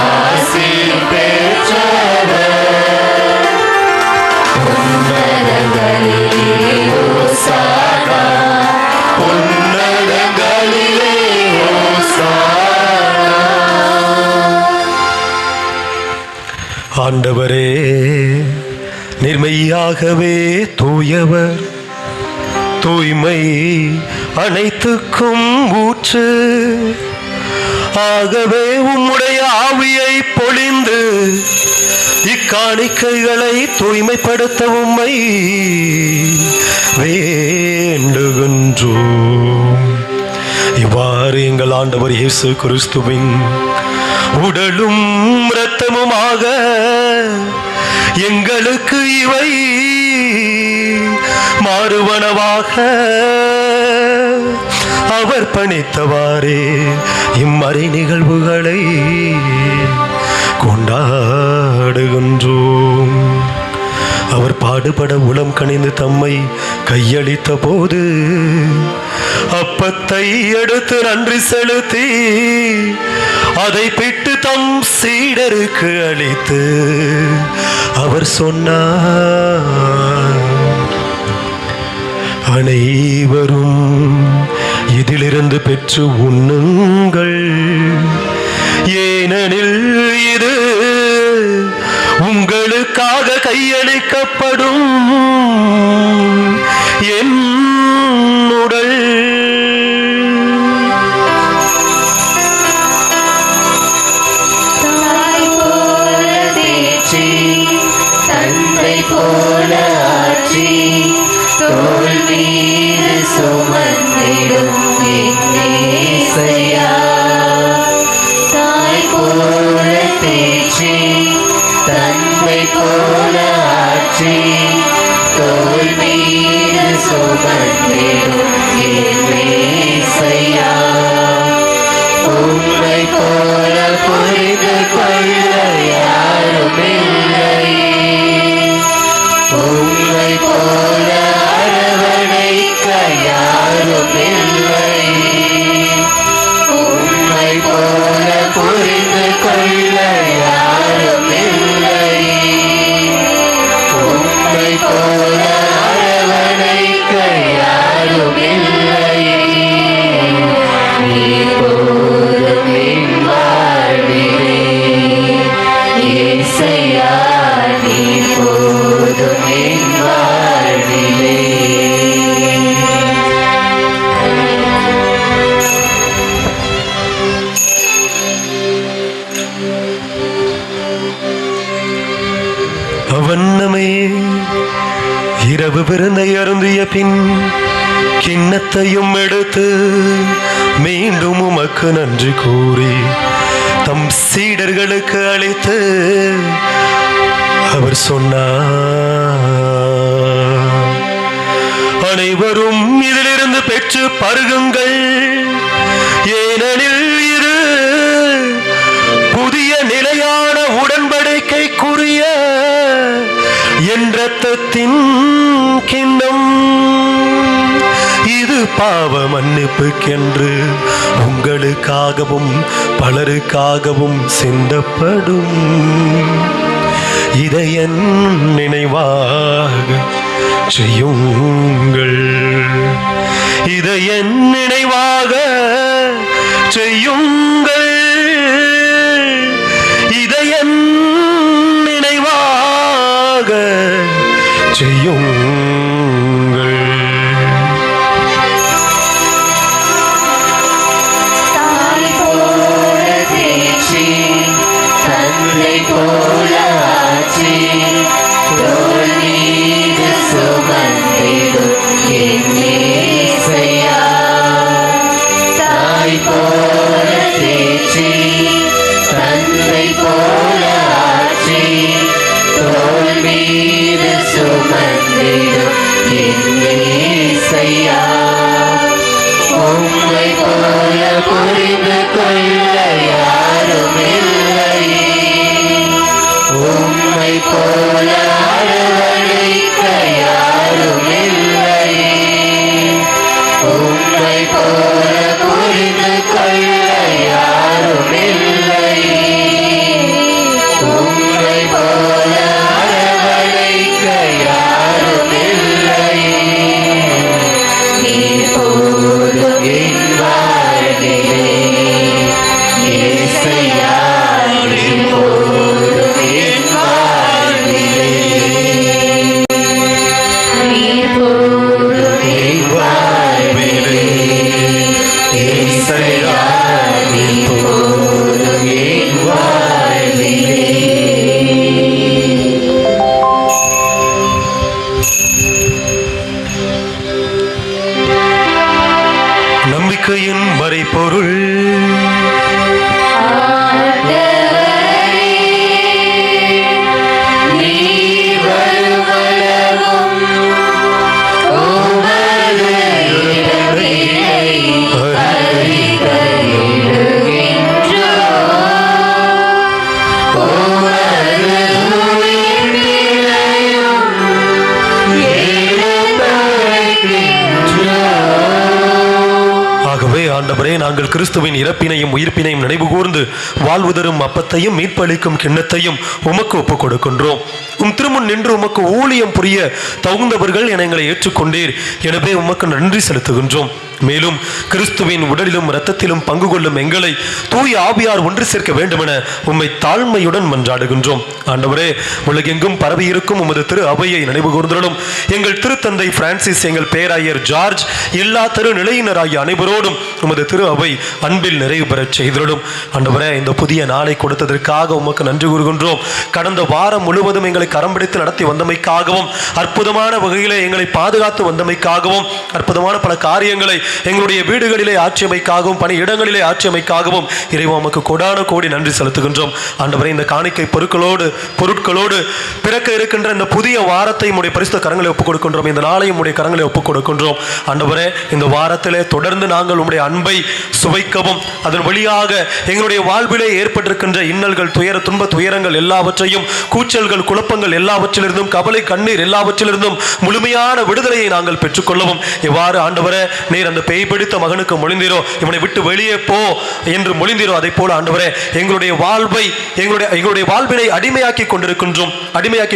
ஆசி பெற்றவர். ஆண்டவரே, நிர்மையாகவே தூயவர், தூய்மை அனைத்துக்கும் ஊற்று. ஆகவே உம்முடைய ஆவியை பொழிந்து இக்காணிக்கைகளை தூய்மைப்படுத்த உம்மை வேண்டுகின்றோம். இவ்வாறு எங்கள் ஆண்டவர் இயேசு கிறிஸ்துவின் உடலும் இரத்தமுமாக எங்களுக்கு இவை மாறுவனவாக அவர் பணித்தவாறே இம்மறை நிகழ்வுகளை கொண்டாடுகின்றோம். அவர் பாடுபட உளம் கனிந்து தம்மை கையளித்த போது அப்பத்தை எடுத்து நன்றி செலுத்தி அதை பிட்டு தம் சீடருக்கு அளித்து அவர் சொன்னார்: அனைவரும் இதிலிருந்து பெற்று உண்ணுங்கள், ஏனெனில் இது உங்களுக்காக கையளிக்கப்படும் என் உடல். தந்தை போல ஆற்றி தோள் மீது சுமந்திடும் இயேசையா. தாய் போல தேற்றி தந்தை போல ஆற்றி தோள் மீது சுமந்திடும் இயேசையா. உம்மை போல புரிந்து கொள்ள யாரும் இல்லை, உம்மை போல அரவணைக்க யாரும் இல்லை, உம்மை போல புரிந்து கொள்ள யாரும் இல்லை, உம்மை போல அரவணைக்க யாரும் இல்லை. இப்போதும் என் வாழ்விலே இயேசையா, நீர் போதும் என் வாழ்விலே. அவண்ணமே இரவு விருந்தை அருந்திய பின் கிண்ணத்தையும் எடுத்து மீண்டும் உமக்கு நன்றி கூறி தம் சீடர்களுக்கு அளித்து அவர் சொன்னார், அனைவரும் இதிலிருந்து பெற்று பருகுங்கள், ஏனெனில் இது புதிய நிலையான உடன்படிக்கைக்குரிய என் இரத்தத்தின் கிண்ணம். இது பாவ மன்னிப்புக்கென்று உங்களுக்காகவும் பலருக்காகவும் சிந்தப்படும். இதை என் நினைவாக செய்யுங்கள், இதை என் நினைவாக செய்யுங்கள், இதை என் நினைவாக செய்யுங்கள். தாய் போல தேற்றி தந்தை போல ஆற்றி தோள் மீது சுமந்திடும் என் இயேசையா. தாய் போல தேற்றி தந்தை போல ஆற்றி தோள் மீது சுமந்திடும் என் இயேசையா. உம்மை போல புரிந்து கொள்ள யாரும் இல்லை, உம்மை போல அரவணைக்க யாரும் இல்லை, உம்மை போல புரிந்து கொள்ள யாரும் இல்லை, உம்மை போல அரவணைக்க யாரும் இல்லை. நீர் போதும் என் வாழ்விலே இயேசையா, நீர் போதும் என் வாழ்விலே, நீர் போதும் என் வாழ்விலே இயேசையா, நீர் போதும் என் வாழ்விலே. நம்பிக்கையின் மறைபொருள். நீர் வருமளவும் உமது இறப்பினை அறிக்கையிடுகின்றோம். உமது உயிர்ப்பினையும் எடுத்துரைக்கின்றோம். ஆகவே ஆண்டவரே, நாங்கள் கிறிஸ்துவின் இறப்பினையும் உயிர்ப்பினையும் நினைவு கூர்ந்து வாழ்வு தரும் அப்பத்தையும் மீட்பளிக்கும் கிண்ணத்தையும் உமக்கு ஒப்புக் கொடுக்கின்றோம். உம் திருமுன் நின்று உமக்கு ஊழியம் புரிய தகுந்தவர்கள் என எங்களை ஏற்றுக்கொண்டீர். எனவே உமக்கு நன்றி செலுத்துகின்றோம். மேலும் கிறிஸ்துவின் உடலிலும் இரத்தத்திலும் பங்கு கொள்ளும் எங்களை தூய ஆவியார் ஒன்று சேர்க்க வேண்டும் என உம்மை தாழ்மையுடன் மன்றாடுகின்றோம். ஆண்டவரே, உலகெங்கும் பரவி இருக்கும் உமது திரு அவையை நினைவு கூர்ந்தருளும். எங்கள் திருத்தந்தை பிரான்சிஸ், எங்கள் பேராயர் ஜார்ஜ், எல்லா திரு நிலையினராகிய அனைவரோடும் உமது திரு அவை அன்பில் நிறைவு பெறச் செய்தருளும். ஆண்டவரே, இந்த புதிய நாளை கொடுத்ததற்காக உமக்கு நன்றி கூறுகின்றோம். கடந்த வாரம் முழுவதும் எங்களை கரம் பிடித்து நடத்தி வந்தமைக்காகவும், அற்புதமான வகையிலே எங்களை பாதுகாத்து வந்தமைக்காகவும், அற்புதமான பல காரியங்களை எங்களுடைய வீடுகளிலே ஆட்சியமைக்காகவும் பணி இடங்களிலே ஆட்சியமைக்காகவும் இறைவா உமக்கு கொடான கோடி நன்றி செலுத்துகின்றோம். ஆண்டவரே, இந்த காணிக்கை பொருட்களோடு பிறக்க இருக்கின்ற இந்த புதிய வாரத்தை உம்முடைய பரிசுத்த கரங்களை ஒப்புக் கொடுக்கின்றோம். இந்த நாளை உம்முடைய கரங்களை ஒப்புக் கொடுக்கின்றோம். ஆண்டவரே, இந்த வாரத்திலே தொடர்ந்து நாங்கள் உம்முடைய அன்பை சுவைக்கவும், அதன் வழியாக எங்களுடைய வாழ்விலே ஏற்பட்டிருக்கின்ற இன்னல்கள், துன்ப துயரங்கள் எல்லாவற்றையும், கூச்சல்கள், குழப்பங்கள் எல்லாவற்றிலிருந்தும், கவலை, கண்ணீர் எல்லாவற்றிலிருந்தும் முழுமையான விடுதலையை நாங்கள் பெற்றுக்கொள்ளவும், எவ்வாறு ஆண்டவரே நீர் அந்த பேய் பிடித்த மகனுக்கு மொழிந்தீரோ, இவனை விட்டு வெளியே போ என்று மொழிந்தீரோ, அதை போல ஆண்டவரே எங்களுடைய வாழ்வினை அடிமையாக்கி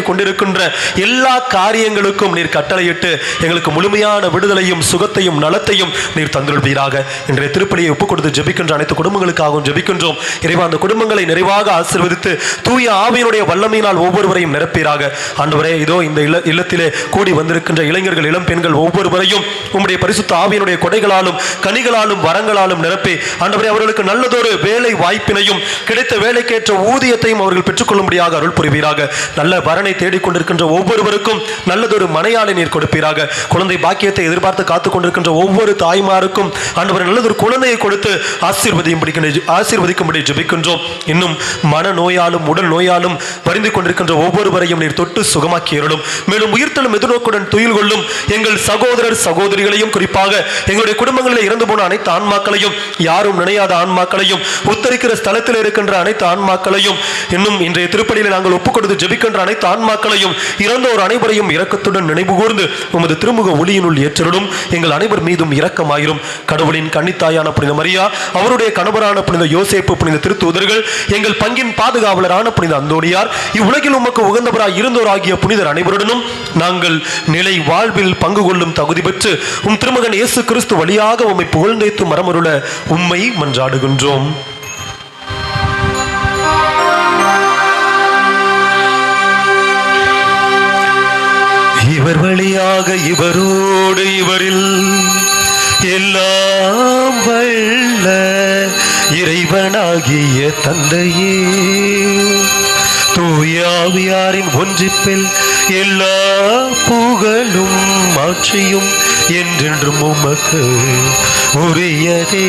கொண்டிருக்கின்ற எல்லா காரியங்களுக்கும் நீர் கட்டளையிட்டு எங்களுக்கு முழுமையான விடுதலையும் சுகத்தையும் நலத்தையும் நீர் தந்துள்வீராக. இன்றைய திருப்பலியை ஒப்புக் கொடுத்து ஜெபிக்கின்ற அனைத்து குடும்பங்களுக்காகவும் ஜெபிக்கின்றோம். இறைவா, அந்த குடும்பங்களை நிறைவாக ஆசீர்வதித்து தூய ஆவியினுடைய வல்லமையினால் ஒவ்வொருவரையும் நிரப்பீராக. ஆண்டவரே, இதோ இந்த இல்லத்திலே கூடி வந்திருக்கின்ற இளைஞர்கள், இளம் பெண்கள் ஒவ்வொருவரையும் உம்முடைய பரிசுத்த ஆவியினுடைய கொடைகளாலும் கனிகளாலும் வரங்களாலும் நிரப்பி ஆண்டவரே அவர்களுக்கு நல்லதொரு வேலை வாய்ப்பினையும் கிடைத்த வேலைக்கேற்ற ஊதியத்தையும் அவர்கள் பெற்றுக்கொள்ளும்படியாக அருள் புரிவீராக. நல்ல வரனை தேடிக்கொண்டிருக்கின்ற ஒவ்வொருவருக்கும் நல்லதொரு மனையாளை நீர் கொடுப்பீராக. குழந்தை பாக்கியத்தை எதிர்பார்த்து காத்துக் கொண்டிருக்கின்ற ஒவ்வொரு தாய்மாருக்கும் ஆண்டவரே நல்லதொரு குழந்தையை கொடுத்து ஆசீர்வதிக்கும்படி ஜெபிக்கின்றோம். இன்னும் மனநோயாலும் உடல் நோயாலும் வரிந்து கொண்டிருக்கின்ற ஒவ்வொருவரையும் நீர் தொட்டு சுகமாக்கி அருளும். மேலும் உயிர்த்தெழும் எதிர்நோக்குடன் துயில் கொள்ளும் எங்கள் சகோதரர் சகோதரிகளையும், குறிப்பாக எங்களுடைய குடும்பங்களில் இறந்து போன அனைத்து ஆன்மாக்களையும், யாரும் நினையாத ஆன்மாக்களையும், உத்தரிக்கிற ஸ்தலத்தில் இருக்கின்ற அனைத்து ஆன்மாக்களையும், இன்னும் இன்றைய திருப்பலியில் நாங்கள் ஒப்புக் கொடுத்து ஜெபிக்கின்ற அனைத்து ஆன்மாக்களையும், இறந்தோர் அனைவரையும் இரக்கத்துடன் நினைவு கூர்ந்து உமது திருமுக ஒளியினுள் ஏற்றருளும். எங்கள் அனைவர் மீதும் இரக்கமாயிரும். கடவுளின் கன்னித்தாயான புனித மரியா, அவருடைய கணவரான புனித யோசேப்பு, புனித திருத்தூதர்கள், எங்கள் பங்கின் பாதுகாவலரான புனித அந்தோணியார், இவ்வுலகில் உமக்கு உகந்தவராய் இருந்தோர் ஆகிய புனிதர் அனைவருடனும் நாங்கள் நிலை வாழ்வில் பங்கு கொள்ளும் தகுதி பெற்று உம் திருமகன் இயேசு கிறிஸ்து வழியாக உம்மை புகழ்ந்தேத்து மரமருள உம்மை மன்றாடுகின்றோம். இவர் வழியாக, இவரோடு, இவரில் எல்லாம் வல்ல இறைவனாகிய தந்தையே, தூய ஆவியாரின் ஒன்றிப்பில் எல்லா புகழும் மாற்றியும் என்றென்றும் உமக்கு உரியதே.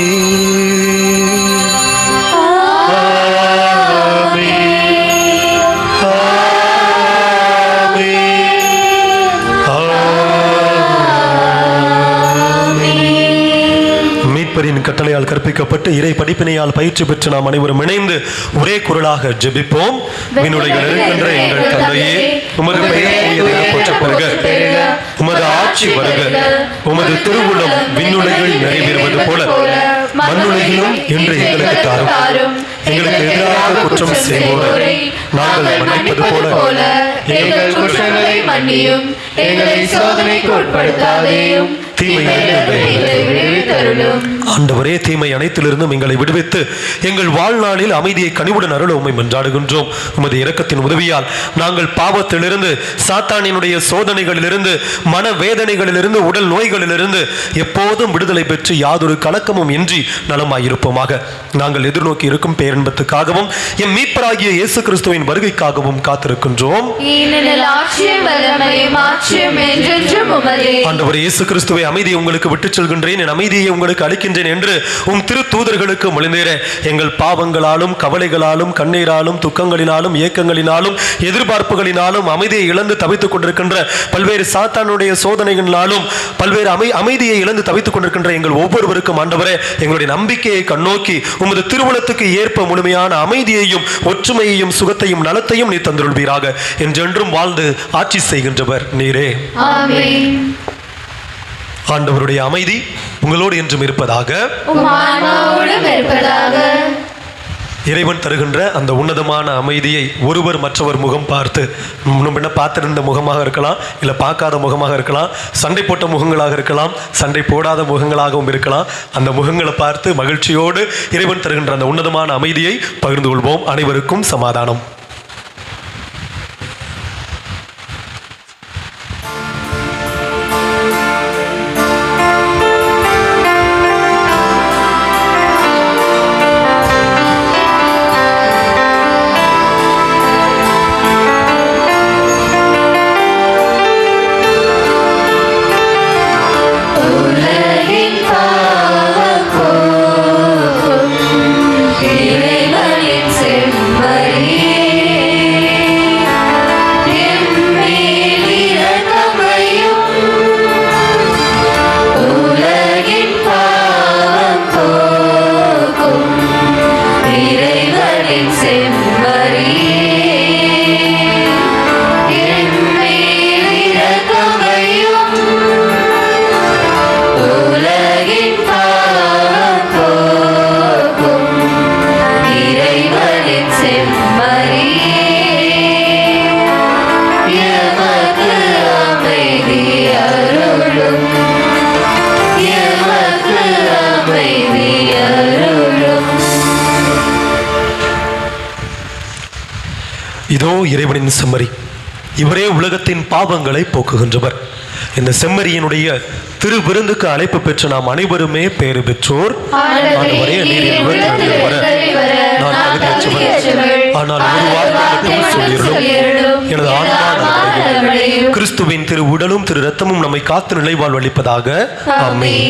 மீட்பரின் கட்டளையால் கற்பிக்கப்பட்டு இறை படிப்பினையால் பயிற்சி பெற்று நாம் அனைவரும் இணைந்து ஒரே குரலாக ஜெபிப்போம். விண்ணுலகில் இருக்கின்ற எங்கள் தந்தையே, உமது பெயர் தூயதென போற்றப் பெறுக. உமது ஆட்சி வருக. உமது திருவுளம் விண்ணுலகில் நிறைவேறுவது போல மண்ணுலகிலும் இன்று எங்களுக்கு தாரும். எங்களுக்கு எதிராக குற்றம் செய்வோரை நாங்கள் மன்னிப்பது போல எங்கள் குற்றங்களை மன்னியும். எங்களை சோதனைக்கு உட்படுத்தாதேயும், ஆண்டவரே, தீமை அனைத்திலிருந்தும் எங்களை விடுவித்து எங்கள் வாழ்நாளில் அமைதியை கனிவுடன் அருள உம்மை மன்றாடுகின்றோம். உமது இரக்கத்தின் உதவியால் நாங்கள் பாவத்திலிருந்து, சாத்தானினுடைய சோதனைகளிலிருந்து, மனவேதனைகளிலிருந்து, உடல் நோய்களிலிருந்து எப்போதும் விடுதலை பெற்று யாதொரு கலக்கமும் இன்றி நலமாயிருப்போமாக. நாங்கள் எதிர்நோக்கி இருக்கும் பேரன்பத்துக்காகவும் எம் மீட்பராகிய இயேசு கிறிஸ்துவின் வருகைக்காகவும் காத்திருக்கின்றோம். ஆண்டவர் இயேசு கிறிஸ்துவை அமைதியை உங்களுக்கு விட்டுச் செல்கின்றேன், என் அமைதியை உங்களுக்கு அளிக்கின்றேன் என்று உம் திரு தூதர்களுக்கு மொழிந்தீர. எங்கள் பாவங்களாலும் கவலைகளாலும் கண்ணீராலும் துக்கங்களினாலும் ஏக்கங்களினாலும் எதிர்பார்ப்புகளினாலும் அமைதியை இழந்து தவித்துக் கொண்டிருக்கின்ற பல்வேறு சாத்தானுடைய சோதனைகளினாலும் பல்வேறு அமைதியை இழந்து தவித்துக் கொண்டிருக்கின்ற எங்கள் ஒவ்வொருவருக்கும் ஆண்டவரே எங்களுடைய நம்பிக்கையை கண்ணோக்கி உமது திருவுளத்துக்கு ஏற்ப முழுமையான அமைதியையும் ஒற்றுமையையும் சுகத்தையும் நலத்தையும் நீர் தந்துள்வீராக. என்றென்றும் வாழ்ந்து ஆட்சி செய்கின்றவர் நீரே. ஆண்டவருடைய அமைதி உங்களோடு என்றும் இருப்பதாக. இறைவன் தருகின்ற அந்த உன்னதமான அமைதியை ஒருவர் மற்றவர் முகம் பார்த்து, முன்ன பார்த்திருந்த முகமாக இருக்கலாம், இல்லை பார்க்காத முகமாக இருக்கலாம், சண்டை போட்ட முகங்களாக இருக்கலாம், சண்டை போடாத முகங்களாகவும் இருக்கலாம். அந்த முகங்களை பார்த்து மகிழ்ச்சியோடு இறைவன் தருகின்ற அந்த உன்னதமான அமைதியை பகிர்ந்து கொள்வோம். அனைவருக்கும் சமாதானம். இதோ இறைவனின் செம்மறி, இவரே உலகத்தின் பாவங்களை போக்குகின்றவர். இந்த செம்மறியினுடைய திரு விருந்துக்கு அழைப்பு பெற்ற நாம் அனைவருமே பேறு பெற்றோர். ஆண்டவரே, நீர் என் உள்ளத்தில் வர நான் தகுதியற்றவர். ஆனால் ஒரு வார்த்தை மட்டும் சொல்லியிருந்தோம், எனது ஆன்மா நலமடையும். கிறிஸ்துவின் திரு உடலும் திரு ரத்தமும் நம்மை காத்து நிலைவாழ் அளிப்பதாக. ஆமென்.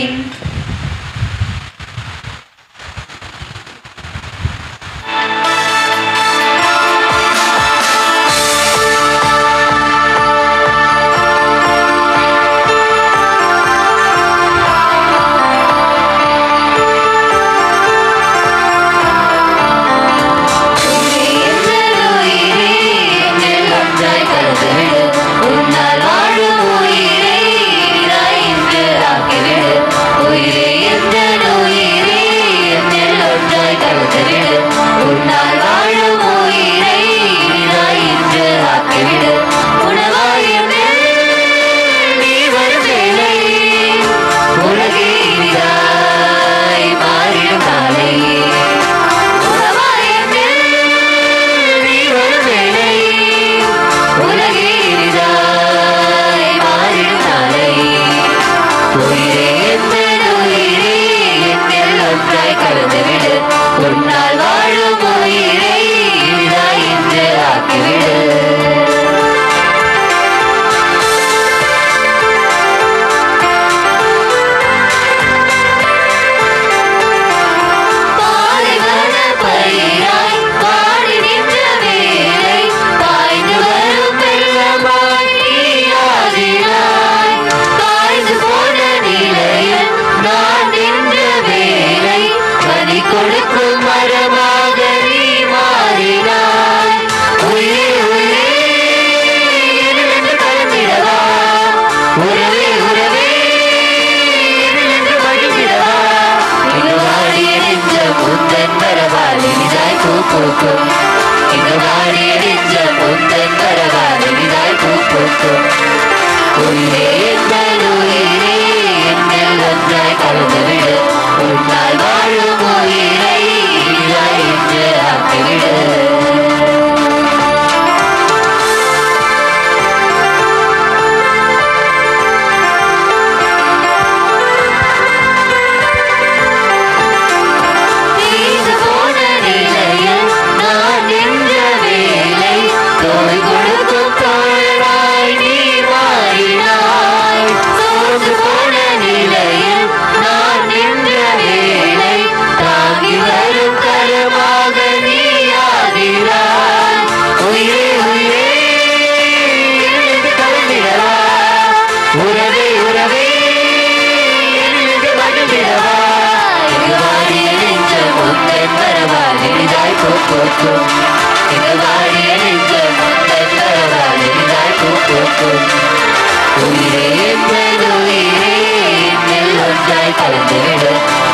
கலந்துவிடு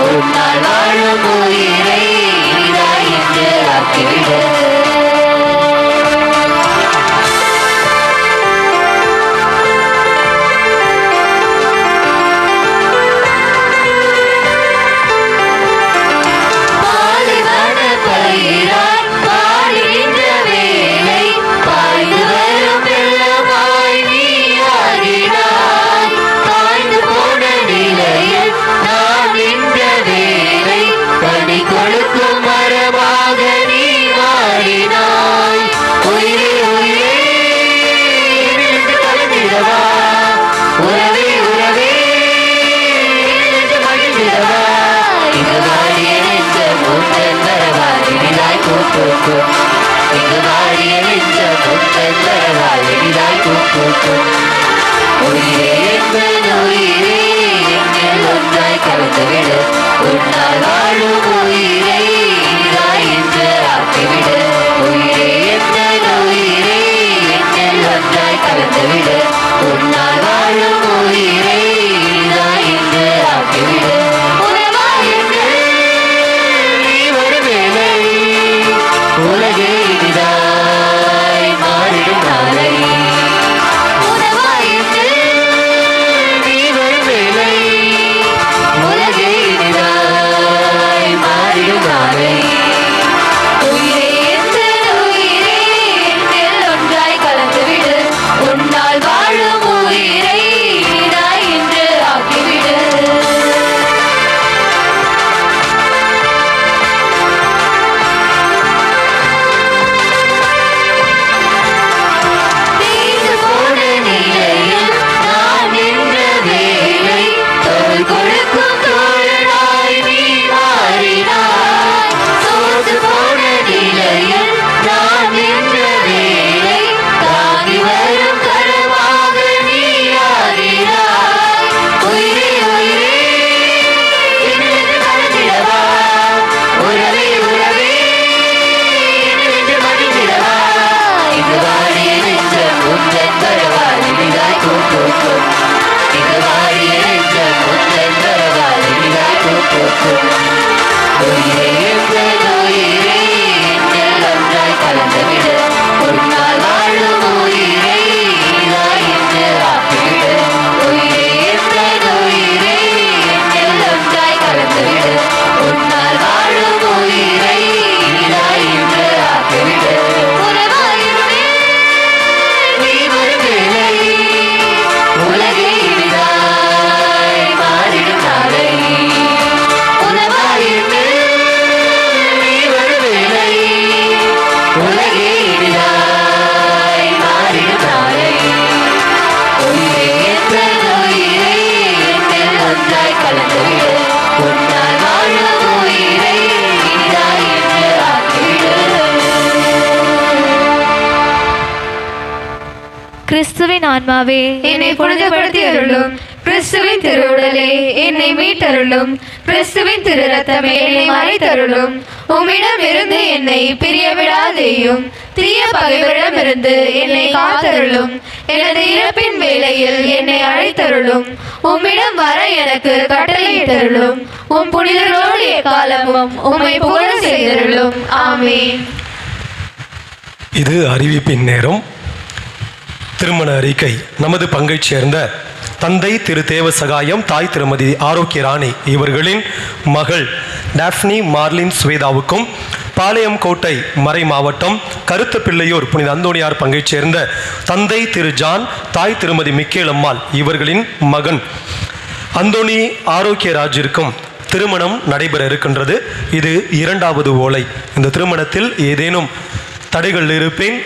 ஒரு நாள் வாழும் உயிரை இனிதாய் என்று பூக்கும் இங்கு வாடிய நெஞ்சம் உந்தன் வரவால் இனிதாய் பூக்கும் உயிரே எந்தன் உயிரே என்னில் ஒன்றாய் கலந்துவிடு உன்னால் வாழும் உயிரை இனிதாய் என்று ஆக்கிவிடு உயிரே எந்தன் உயிரே என்னில் ஒன்றாய் கலந்துவிடு உன்னால் வாழும் உயிரை இனிதாய் என்று ஆக்கிவிடு உலகே இனிதாய் மாறிடும் நாளை உணவாயிற்று நீ வரும் வேளை உலகே இனிதாய் மாறிடும் நாளை உயிரே எந்தன் உயிரே என்னில் ஒன்றாய் கலந்துவிடு உன்னால் வாழும் உயிரை இனிதாய் என்று ஆக்கிவிடு கிறிஸ்துவின் ஆன்மாவே என்னை புனிதப்படுத்தி அருளும் கிறிஸ்துவின் திருவுடலே என்னை மீட்டருளும் கிறிஸ்துவின் திரு ரத்தமே என்னை மறைத்தருளும் உம்மிடம் இருந்து என்னை பிரிய விடாதேயும் தீய பகைவரிடமிருந்து என்னை காத்தருளும் எனது இறப்பின் வேளையில் என்னை அழைத்தருளும் உம்மிடம் வர எனக்கு கட்டளையிட்டருளும் உம் புனிதரோடு எக்காலமும் உம்மை புகழ செய்தருளும் ஆமென். இது அறிவிப்பின் நேரம். திருமண அறிக்கை. நமது பங்கைச் சேர்ந்த தந்தை திரு தேவசகாயம், தாய் திருமதி ஆரோக்கிய ராணி இவர்களின் மகள் டாஃப்னி மார்லின் ஸ்வேதாவுக்கும் பாளையம் கோட்டை மறை மாவட்டம் கருத்த பிள்ளையூர் புனித அந்தோணியார் பங்கைச் சேர்ந்த தந்தை திரு ஜான், தாய் திருமதி மிக்கேலம்மாள் இவர்களின் மகன் அந்தோணி ஆரோக்கியராஜிற்கும் திருமணம் நடைபெற இருக்கின்றது. இது 2வது ஓலை. இந்த திருமணத்தில் ஏதேனும் தடைகள் இருப்பேன்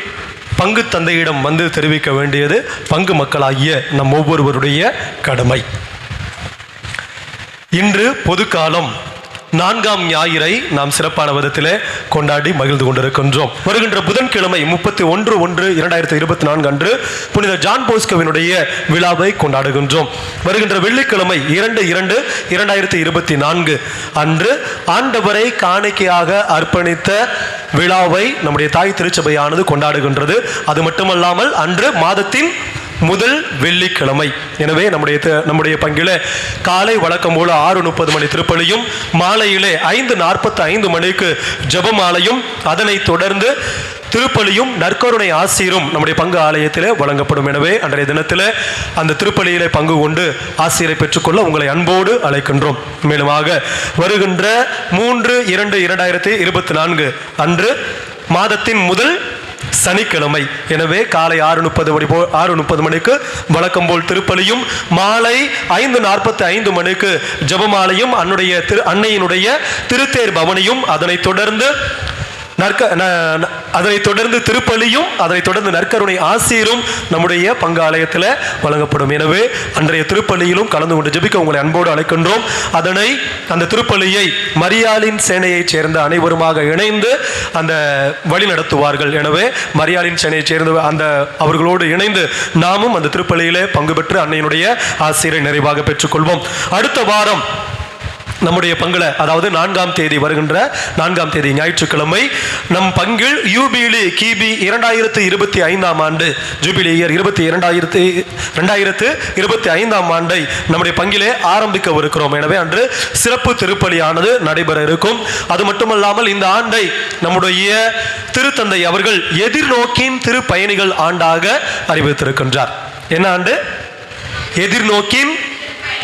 பங்கு தந்தையிடம் வந்து தெரிவிக்க வேண்டியது பங்கு மக்களாகிய நம் ஒவ்வொருவருடைய கடமை. இன்று பொதுக்காலம் 4ஆம் ஞாயிறை நாம் சிறப்பான விதத்திலே கொண்டாடி மகிழ்ந்து கொண்டிருக்கின்றோம். வருகின்ற புதன்கிழமை 31/1/2024 அன்று புனித ஜான் போஸ்கோவினுடைய விழாவை கொண்டாடுகின்றோம். வருகின்ற வெள்ளிக்கிழமை 2/2/2024 அன்று ஆண்டவரை காணிக்கையாக அர்ப்பணித்த விழாவை நம்முடைய தாய் திருச்சபையானது கொண்டாடுகின்றது. அது மட்டுமல்லாமல் அன்று மாதத்தின் முதல் வெள்ளிக்கிழமை. எனவே நம்முடைய பங்கில காலை வழக்கம் போல 6:30 மணி திருப்பலியும், மாலையிலே 5:45 மணிக்கு ஜெபமாலையும், அதனைத் தொடர்ந்து திருப்பலியும் நற்கருணை ஆசீரும் நம்முடைய பங்கு ஆலயத்திலே வழங்கப்படும். எனவே அன்றைய தினத்தில் அந்த திருப்பலியிலே பங்கு கொண்டு ஆசீரை பெற்றுக்கொள்ள உங்களை அன்போடு அழைக்கின்றோம். மேலுமாக வருகின்ற 3/2/2024 அன்று மாதத்தின் முதல் சனிக்கிழமை. எனவே காலை 6:30 மணிக்கு வழக்கம் போல் திருப்பலியும், மாலை 5:45 மணிக்கு ஜெபமாலையும், அன்னையினுடைய திருத்தேர் பவனியும், அதனைத் தொடர்ந்து அதனைத் தொடர்ந்து திருப்பலியும் அதனைத் தொடர்ந்து நற்கருணை ஆசீரும் நம்முடைய பங்காலயத்தில் வழங்கப்படும். எனவே அன்றைய திருப்பலியிலும் கலந்து கொண்டு ஜெபிக்க உங்களை அன்போடு அழைக்கின்றோம். அந்த திருப்பலியை மரியாளின் சேனையைச் சேர்ந்த அனைவருமாக இணைந்து அந்த வழி நடத்துவார்கள். எனவே மரியாளின் சேனையைச் சேர்ந்த அந்த அவர்களோடு இணைந்து நாமும் அந்த திருப்பலியிலே பங்கு பெற்று அன்னையினுடைய ஆசீரை நிறைவாக பெற்றுக்கொள்வோம். அடுத்த வாரம் நம்முடைய பங்குல, அதாவது 4ஆம் தேதி, வருகின்ற 4ஆம் தேதி ஞாயிற்றுக்கிழமை நம் பங்கில் யூபிலி கிபி 2025ஆம் ஆண்டு, ஜூபிலி இயர் 2025ஆம் ஆண்டை நம்முடைய பங்கிலே ஆரம்பிக்கவிருக்கிறோம். எனவே அன்று சிறப்பு திருப்பலியானது நடைபெற இருக்கும். அது மட்டுமல்லாமல் இந்த ஆண்டை நம்முடைய திருத்தந்தை அவர்கள் எதிர்நோக்கின் திருப்பயணிகள் ஆண்டாக அறிவித்திருக்கின்றார். என்ன ஆண்டு? எதிர்நோக்கின்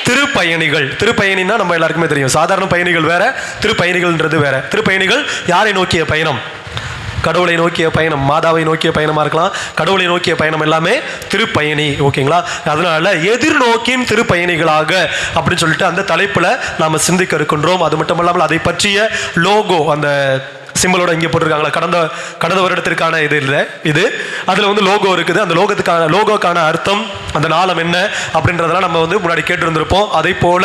திருப்பயணிகள். திருப்பயணினா நம்ம எல்லாருக்குமே தெரியும். சாதாரண பயணிகள் வேற, திருப்பயணிகள்ன்றது வேற. திருப்பயணிகள் யாரை நோக்கிய பயணம்? கடவுளை நோக்கிய பயணம், மாதாவை நோக்கிய பயணமா இருக்கலாம். கடவுளை நோக்கிய பயணம் எல்லாமே திருப்பயணி. ஓகேங்களா? அதனால எதிர்நோக்கின் திருப்பயணிகளாக அப்படின்னு சொல்லிட்டு அந்த தலைப்புல நாம சிந்திக்க இருக்கின்றோம். அது மட்டும் இல்லாமல் அதை பற்றிய லோகோ, அந்த சிம்பிளோட இங்கே போட்டிருக்காங்களா, கடந்த வருடத்திற்கான இது இல்லை, இது அதில் வந்து லோகோ இருக்குது. அந்த லோகோக்கான அர்த்தம், அந்த நாளம் என்ன அப்படின்றதெல்லாம் நம்ம வந்து முன்னாடி கேட்டிருந்திருப்போம். அதே போல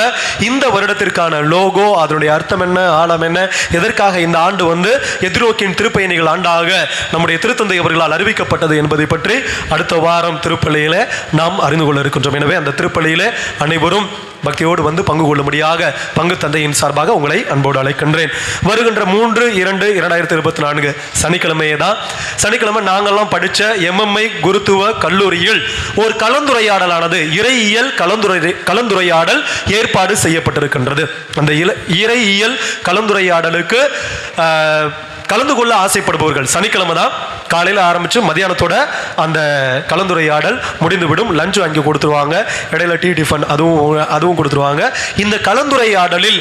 இந்த வருடத்திற்கான லோகோ, அதனுடைய அர்த்தம் என்ன, ஆழம் என்ன, எதற்காக இந்த ஆண்டு வந்து எதிர்நோக்கின் திருப்பயணிகள் ஆண்டாக நம்முடைய திருத்தந்தை அவர்களால் அறிவிக்கப்பட்டது என்பதை பற்றி அடுத்த வாரம் திருப்பலியில நாம் அறிந்து கொள்ள இருக்கின்றோம். எனவே அந்த திருப்பலியில அனைவரும் பக்தியோடு வந்து பங்கு கொள்ளும்படியாக பங்கு தந்தையின் சார்பாக உங்களை அன்போடு அழைக்கின்றேன். வருகின்ற 3/2/2024 சனிக்கிழமையே தான். சனிக்கிழமை நாங்கள்லாம் படித்த எம்எம்ஐ குருத்துவ கல்லூரியில் ஒரு கலந்துரையாடலானது, இறையியல் கலந்துரையாடல் ஏற்பாடு செய்யப்பட்டிருக்கின்றது. அந்த இறையியல் கலந்துரையாடலுக்கு கலந்து கொள்ள ஆசைப்படுபவர்கள் சனிக்கிழமை தான் காலையில் ஆரம்பித்து மதியானத்தோட அந்த கலந்துரையாடல் முடிந்துவிடும். லஞ்சு அங்கே கொடுத்துருவாங்க, இடையில டீ டிஃபன் அதுவும் கொடுத்துருவாங்க. இந்த கலந்துரையாடலில்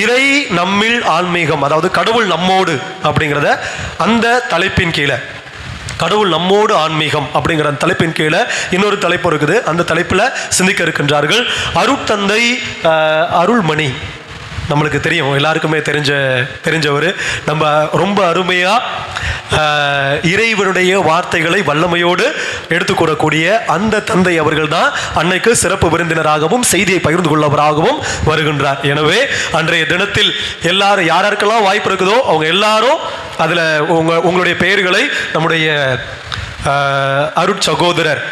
இறை நம்மில் ஆன்மீகம், அதாவது கடவுள் நம்மோடு அப்படிங்கிறத அந்த தலைப்பின் கீழே, கடவுள் நம்மோடு ஆன்மீகம் அப்படிங்கிற அந்த தலைப்பின் கீழே இன்னொரு தலைப்பு இருக்குது. அந்த தலைப்பில் சிந்திக்க இருக்கின்றார்கள் அருட்தந்தை அருள்மணி. நம்மளுக்கு தெரியும், எல்லாருக்குமே தெரிஞ்சவர். நம்ம ரொம்ப அருமையாக இறைவனுடைய வார்த்தைகளை வல்லமையோடு எடுத்துக்கூறக்கூடிய அந்த தந்தை அவர்கள் தான் அன்னைக்கு சிறப்பு விருந்தினராகவும் செய்தியை பகிர்ந்து கொள்ளவராகவும் வருகின்றார். எனவே அன்றைய தினத்தில் எல்லாரும் யாருக்கெல்லாம் வாய்ப்பு இருக்குதோ அவங்க எல்லாரும் அதில் உங்களுடைய பெயர்களை நம்முடைய அருட்சகோதரர்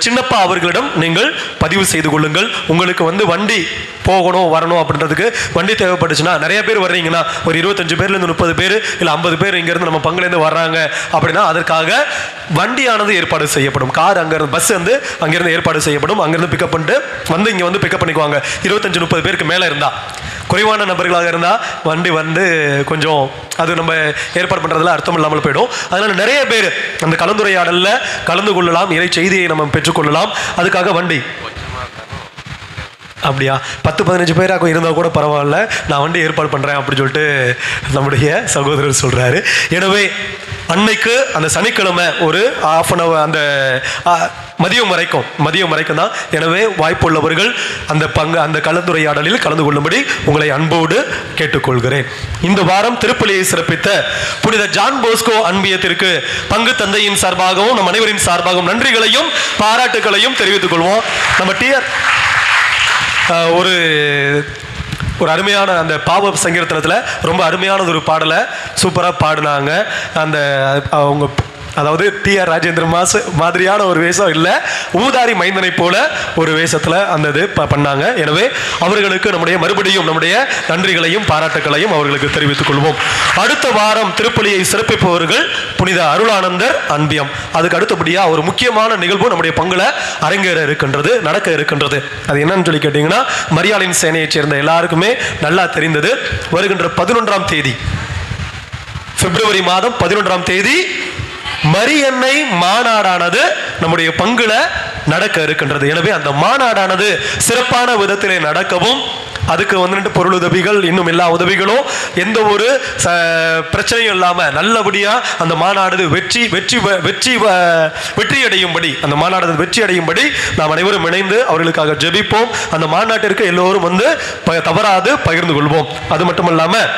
சின்னப்பா அவர்களிடம் நீங்கள் பதிவு செய்து கொள்ளுங்கள். உங்களுக்கு வந்து வண்டி போகணும் வரணும் அப்படின்றதுக்கு வண்டி தேவைப்பட்டுச்சுன்னா, நிறைய பேர் வர்றீங்கன்னா, ஒரு 25 பேர்லேருந்து 30 பேர் இல்லை 50 பேர் இங்கேருந்து நம்ம பங்குலேருந்து வர்றாங்க அப்படின்னா அதற்காக வண்டியானது ஏற்பாடு செய்யப்படும். கார் அங்கேருந்து, பஸ் வந்து அங்கேருந்து ஏற்பாடு செய்யப்படும். அங்கேருந்து பிக்கப் பண்ணிட்டு வந்து இங்கே வந்து பிக்கப் பண்ணிக்குவாங்க. 25-30 பேருக்கு மேலே இருந்தால், குறைவான நபர்களாக இருந்தால் வண்டி வந்து கொஞ்சம் அது நம்ம ஏற்பாடு பண்ணுறதுல அர்த்தம் இல்லாமல் போயிடும். அதனால் நிறைய பேர் அந்த கலந்துரையாடலில் கலந்து கொள்ளலாம், இறை செய்தியை நம்ம பெற்றுக்கொள்ளலாம். அதுக்காக வண்டி அப்படியா 10-15 பேராக இருந்தால் கூட பரவாயில்ல, நான் வண்டி ஏற்பாடு பண்ணுறேன் அப்படின்னு சொல்லிட்டு நம்முடைய சகோதரர் சொல்கிறாரு. எனவே அன்னைக்கு அந்த சனிக்கிழமை ஒரு ½ hour அந்த மதியம் வரைக்கும் தான். எனவே வாய்ப்புள்ளவர்கள் அந்த கலந்துரையாடலில் கலந்து கொள்ளும்படி உங்களை அன்போடு கேட்டுக்கொள்கிறேன். இந்த வாரம் திருப்பலியை சிறப்பித்த புனித ஜான் போஸ்கோ அன்பியத்திற்கு பங்கு தந்தையின் சார்பாகவும் நம் அனைவரின் சார்பாகவும் நன்றிகளையும் பாராட்டுகளையும் தெரிவித்துக் கொள்வோம். நம்ம ஒரு அருமையான அந்த பாவ சங்கீர்த்தனத்தில் ரொம்ப அருமையானது ஒரு பாடலை சூப்பராக பாடினாங்க. அந்த அவங்க அதாவது TR ராஜேந்திர மாதிரியான ஒரு வேஷம் இல்லை, ஊதாரி மைந்தனை போல ஒரு வேஷத்தில் அந்த இது பண்ணாங்க. எனவே அவர்களுக்கு மறுபடியும் நம்முடைய நன்றிகளையும் பாராட்டுகளையும் அவர்களுக்கு தெரிவித்துக் கொள்வோம். அடுத்த வாரம் திருப்பலியை சிறப்பிப்பவர்கள் புனித அருளானந்தர் அன்பியம். அதுக்கு அடுத்தபடியாக ஒரு முக்கியமான நிகழ்வு நம்முடைய பங்குல நடக்க இருக்கின்றது. அது என்னன்னு சொல்லி கேட்டீங்கன்னா, மரியாளின் சேனையைச் சேர்ந்த எல்லாருக்குமே நல்லா தெரிந்தது. வருகின்ற 11ஆம் தேதி, பிப்ரவரி மாதம் 11ஆம் தேதி மரியன்னை மாநாடானது நம்முடைய பங்குல நடக்க இருக்கின்றது. எனவே அந்த மாநாடானது சிறப்பான விதத்திலே நடக்கவும், அதுக்கு வந்துட்டு பொருளுதவிகள் இன்னும் எல்லா உதவிகளும் எந்த ஒரு பிரச்சனையும் இல்லாமல் நல்லபடியாக அந்த மாநாடு வெற்றி அடையும்படி, அந்த மாநாடு வெற்றி அடையும்படி நாம் அனைவரும் இணைந்து அவர்களுக்காக ஜெபிப்போம். அந்த மாநாட்டிற்கு எல்லோரும் வந்து தவறாது பகிர்ந்து கொள்வோம். அது மட்டும் இல்லாமல்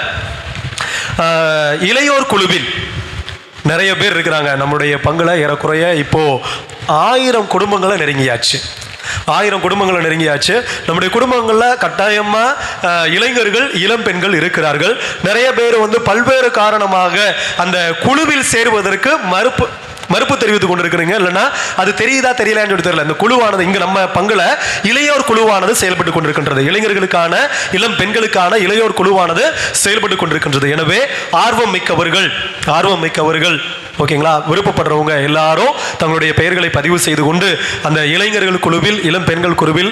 இளையோர் குழுவில் நிறைய பேர் இருக்கிறாங்க. நம்முடைய பங்குல ஏறக்குறைய இப்போ 1000 குடும்பங்களை நெருங்கியாச்சு. 1000 குடும்பங்களை நெருங்கியாச்சு. நம்முடைய குடும்பங்களில் கட்டாயமாக இளைஞர்கள், இளம் பெண்கள் இருக்கிறார்கள். நிறைய பேர் பல்வேறு காரணமாக அந்த குழுவில் சேருவதற்கு மறுப்பு தெரிவித்துக் கொண்டிருக்கிறீங்க. இல்லைன்னா அது தெரியுதா தெரியலான்னு தெரியல. இந்த குழுவானது இங்க நம்ம பங்குல இளையோர் குழுவானது செயல்பட்டு கொண்டிருக்கின்றது. இளைஞர்களுக்கான, இளம் பெண்களுக்கான இளையோர் குழுவானது செயல்பட்டு கொண்டிருக்கின்றது. எனவே ஆர்வம் மிக்கவர்கள் ஓகேங்களா, விருப்பப்படுறவங்க எல்லாரும் தங்களுடைய பெயர்களை பதிவு செய்து கொண்டு அந்த இளைஞர்கள் குழுவில், இளம் பெண்கள் குழுவில்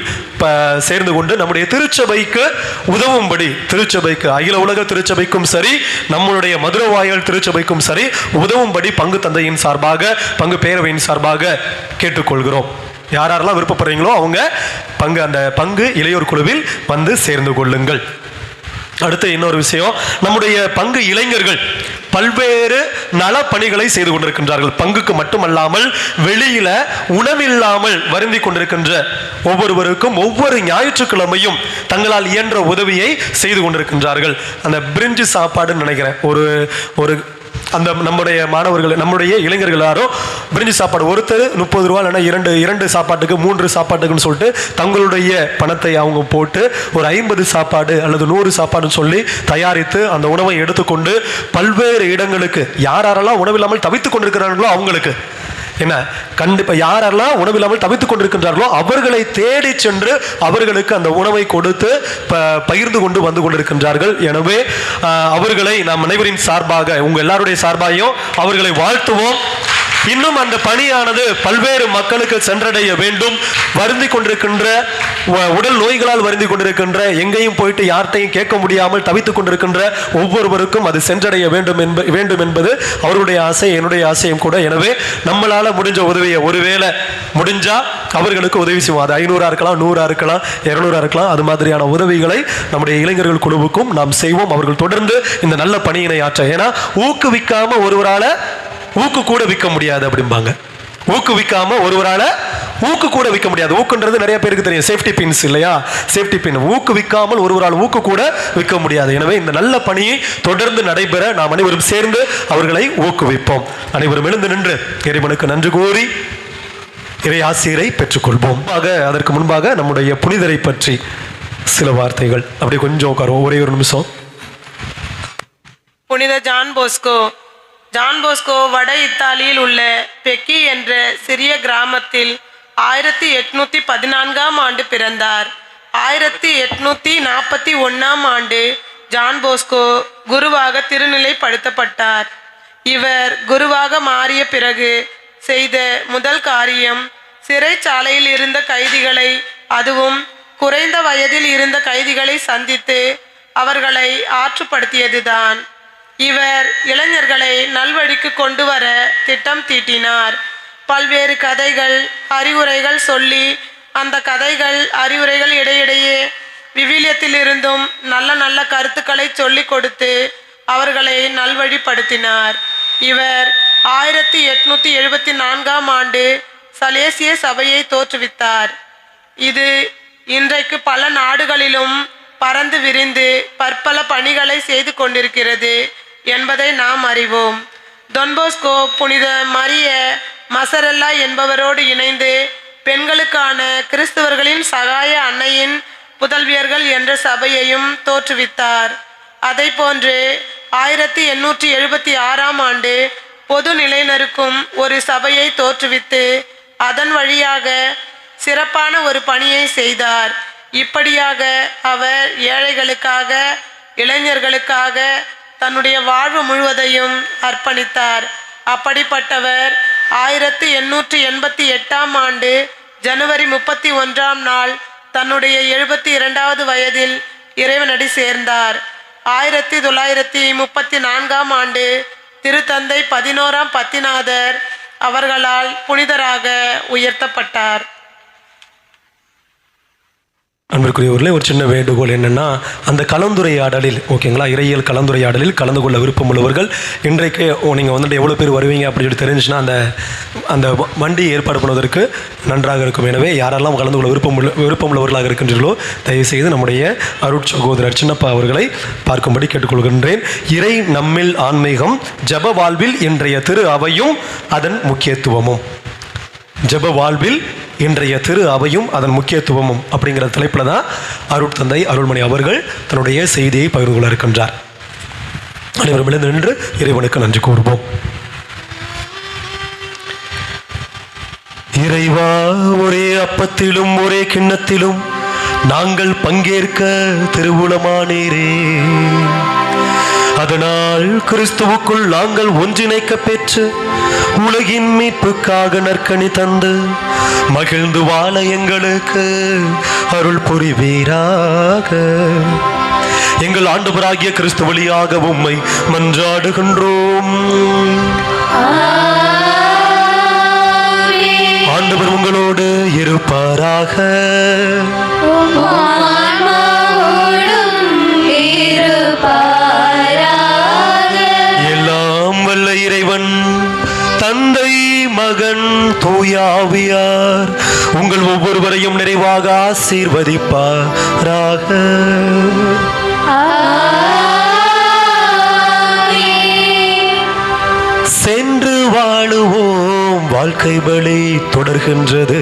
சேர்ந்து கொண்டு நம்முடைய திருச்சபைக்கு உதவும்படி, திருச்சபைக்கு, அகில உலக திருச்சபைக்கும் சரி, நம்மளுடைய மதுரவாயல் திருச்சபைக்கும் சரி உதவும்படி பங்கு தந்தையின் சார்பாக, பங்கு பேரவையின் சார்பாக கேட்டுக்கொள்கிறோம். யாரெல்லாம் விருப்பப்படுறீங்களோ அவங்க அந்த பங்கு இளையோர் குழுவில் சேர்ந்து கொள்ளுங்கள். அடுத்து இன்னொரு விஷயம், நம்முடைய பங்கு இளைஞர்கள் பல்வேறு நல பணிகளை செய்து கொண்டிருக்கின்றார்கள். பங்குக்கு மட்டுமல்லாமல் வெளியில உணவில்லாமல் வருந்தி கொண்டிருக்கின்ற ஒவ்வொருவருக்கும் ஒவ்வொரு ஞாயிற்றுக்கிழமையும் தங்களால் இயன்ற உதவியை செய்து கொண்டிருக்கின்றார்கள். அந்த பிரிஞ்சு சாப்பாடுன்னு நினைக்கிறேன், ஒரு அந்த நம்முடைய மாணவர்கள், நம்முடைய இளைஞர்கள் யாரும் பிரிஞ்சு சாப்பாடு ஒருத்தர் 30 ரூபா, இல்லைன்னா இரண்டு சாப்பாட்டுக்கு 3 சாப்பாட்டுக்குன்னு சொல்லிட்டு தங்களுடைய பணத்தை அவங்க போட்டு ஒரு 50 சாப்பாடு அல்லது 100 சாப்பாடுன்னு சொல்லி தயாரித்து அந்த உணவை எடுத்துக்கொண்டு பல்வேறு இடங்களுக்கு யாரெல்லாம் உணவில்லாமல் தவித்துக் கொண்டிருக்கிறார்களோ அவங்களுக்கு என்ன, கண்டிப்பா யாரெல்லாம் உணவில்லாமல் தவித்துக் கொண்டிருக்கின்றார்களோ அவர்களை தேடி சென்று அவர்களுக்கு அந்த உணவை கொடுத்து பகிர்ந்து கொண்டு வந்து கொண்டிருக்கின்றார்கள். எனவே அவர்களை நாம் அனைவரின் சார்பாக, உங்க எல்லாருடைய சார்பாகவும் அவர்களை வாழ்த்துவோம். இன்னும் அந்த பணியானது பல்வேறு மக்களுக்கு சென்றடைய வேண்டும். வருந்தி கொண்டிருக்கின்ற, உடல் நோய்களால் வருந்தி கொண்டிருக்கின்ற, எங்கேயும் போயிட்டு யார்கிட்டையும் கேட்க முடியாமல் தவித்துக் கொண்டிருக்கின்ற ஒவ்வொருவருக்கும் அது சென்றடைய வேண்டும் என்பது அவருடைய ஆசை, என்னுடைய ஆசையும் கூட. எனவே நம்மளால முடிஞ்ச உதவியை, ஒருவேளை முடிஞ்சா அவர்களுக்கு உதவி செய்வோம். அது 500 இருக்கலாம், 100 இருக்கலாம், 200 இருக்கலாம். அது மாதிரியான உதவிகளை நம்முடைய இளைஞர்கள் குழுவுக்கும் நாம் செய்வோம். அவர்கள் தொடர்ந்து இந்த நல்ல பணியினை ஆற்ற. ஏன்னா ஊக்குவிக்காம ஒருவரால ஊக்கு கூட விற்க முடியாது அப்படிம்பாங்க. ஊக்குவிக்காம ஒருவரால ஊக்கு கூட விற்க முடியாது. ஊக்குன்றது நிறைய பேருக்கு தெரியும், சேஃப்டி பின்ஸ் இல்லையா, சேஃப்டி பின். ஊக்குவிக்காமல் ஒருவரால் ஊக்கு கூட விற்க முடியாது. எனவே இந்த நல்ல பணியை தொடர்ந்து நடைபெற நாம் அனைவரும் சேர்ந்து அவர்களை ஊக்குவிப்போம். அனைவரும் எழுந்து நின்று இறைவனுக்கு நன்றி கூறி இறை ஆசிரியரை பெற்றுக்கொள்வோம். அதற்கு முன்பாக நம்முடைய புனிதரை பற்றி சில வார்த்தைகள். அப்படி கொஞ்சம் உட்காருவோம், ஒரே ஒரு நிமிஷம். புனித ஜான் போஸ்கோ வட இத்தாலியில் உள்ள பெக்கி என்ற சிறிய கிராமத்தில் 1814ஆம் ஆண்டு பிறந்தார். 1841ஆம் ஆண்டு ஜான் போஸ்கோ குருவாக திருநிலைப்படுத்தப்பட்டார். இவர் குருவாக மாறிய பிறகு செய்த முதல் காரியம் சிறைச்சாலையில் இருந்த கைதிகளை, அதுவும் குறைந்த வயதில் இருந்த கைதிகளை சந்தித்து அவர்களை ஆற்றுப்படுத்தியதுதான். இவர் இளைஞர்களை நல்வழிக்கு கொண்டு வர திட்டம் தீட்டினார். பல்வேறு கதைகள், அறிவுரைகள் சொல்லி அந்த கதைகள், அறிவுரைகள் இடையிடையே விவிலியத்திலிருந்தும் நல்ல நல்ல கருத்துக்களை சொல்லி கொடுத்து அவர்களை நல்வழிப்படுத்தினார். இவர் 1874ஆம் ஆண்டு சலேசிய சபையை தோற்றுவித்தார். இது இன்றைக்கு பல நாடுகளிலும் பறந்து விரிந்து பற்பல பணிகளை செய்து கொண்டிருக்கிறது என்பதை நாம் அறிவோம். டொன்போஸ்கோ புனித மரிய மசரெல்லா என்பவரோடு இணைந்து பெண்களுக்கான கிறிஸ்தவர்களின் சகாய அன்னையின் புதல்வியர்கள் என்ற சபையையும் தோற்றுவித்தார். அதை போன்று 1876ஆம் ஆண்டு பொது நிலையினருக்கும் ஒரு சபையை தோற்றுவித்து அதன் வழியாக சிறப்பான ஒரு பணியை செய்தார். இப்படியாக அவர் ஏழைகளுக்காக, இளைஞர்களுக்காக தன்னுடைய வாழ்வு முழுவதையும் அர்ப்பணித்தார். அப்படிப்பட்டவர் 1888ஆம் ஆண்டு ஜனவரி 31ஆம் நாள் தன்னுடைய 72வது வயதில் இறைவனடி சேர்ந்தார். 1934ஆம் ஆண்டு திருத்தந்தை 11ஆம் பத்திநாதர் அவர்களால் புனிதராக உயர்த்தப்பட்டார். அன்பிற்குரியவர்களே, ஒரு சின்ன வேண்டுகோள் என்னென்னா, அந்த கலந்துரையாடலில் ஓகேங்களா, இறையியல் கலந்துரையாடலில் கலந்து கொள்ள விருப்பம் உள்ளவர்கள் இன்றைக்கு நீங்கள் வந்துட்டு எவ்வளோ பேர் வருவீங்க அப்படின்னு சொல்லி தெரிஞ்சுன்னா அந்த வண்டி ஏற்பாடு பண்ணுவதற்கு நன்றாக இருக்கும். எனவே யாரெல்லாம் கலந்து கொள்ள விருப்பம் உள்ளவர்களாக இருக்கின்றீர்களோ தயவுசெய்து நம்முடைய அருட்சகோதரர் சின்னப்பா அவர்களை பார்க்கும்படி கேட்டுக்கொள்கின்றேன். இறை நம்மில் ஆன்மீகம் ஜப வாழ்வில் இன்றைய திரு அவையும் அதன் முக்கியத்துவமும். ஜப வாழ்வில் இன்றைய திரு அவையும் அதன் முக்கியத்துவமும் அப்படிங்கிற தலைப்பில் தான் அருட்தந்தை அருள்மணி அவர்கள் தன்னுடைய செய்தியை பகிர்ந்து கொள்ள இருக்கின்றார். அனைவரும் எழுந்து நின்று இறைவனுக்கு நன்றி கூறுவோம். இறைவா, ஒரே அப்பத்திலும் ஒரே கிண்ணத்திலும் நாங்கள் பங்கேற்க திருவுளமானீரே. அதனால் கிறிஸ்துவுக்குள் நாங்கள் ஒன்றிணைக்க பெற்று உலகின் மீட்புக்காக நற்கனி தந்து மகிழ்ந்து வாழ எங்களுக்கு அருள் புரிவீராக. எங்கள் ஆண்டவராகிய கிறிஸ்து வழியாக உம்மை மன்றாடுகின்றோம். ஆண்டவர் உங்களோடு இருப்பாராக. எல்லாம் வல்ல இறைவன் தந்தை மகன் தூயாவியார் உங்கள் ஒவ்வொருவரையும் நிறைவாக ஆசீர்வதிப்பாராக. சென்று வாழுவோம், வாழ்க்கை வழி தொடர்கின்றது.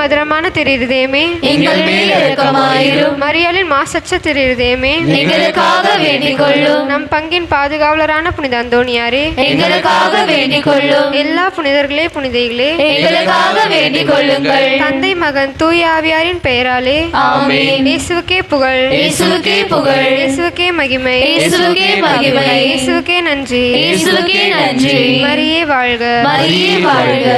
மதுரமான திருதயமே எங்கள் மேல் இரக்கமாயிரும். மரியாளின் மாசற்ற திருதயமே எங்களுக்காக வேண்டிக் கொள்ளும். நம் பங்கின் பாதுகாவலரான புனித அந்தோணியாரே எங்களுக்காக வேண்டிக் கொள்ளும். எல்லா புனிதர்களே புனிதைகளே எங்களுக்காக வேண்டிக் கொள்ளுங்கள். தந்தை மகன் தூய ஆவியாரின் பெயராலே ஆமென். இயேசுவுக்கே புகழ், இயேசுவுக்கே புகழ், இயேசுவுக்கே மகிமை, இயேசுவுக்கே மகிமை, இயேசுவுக்கே நன்றி, இயேசுவுக்கே நன்றி. மரியே வாழ்க, மரியே வாழ்க.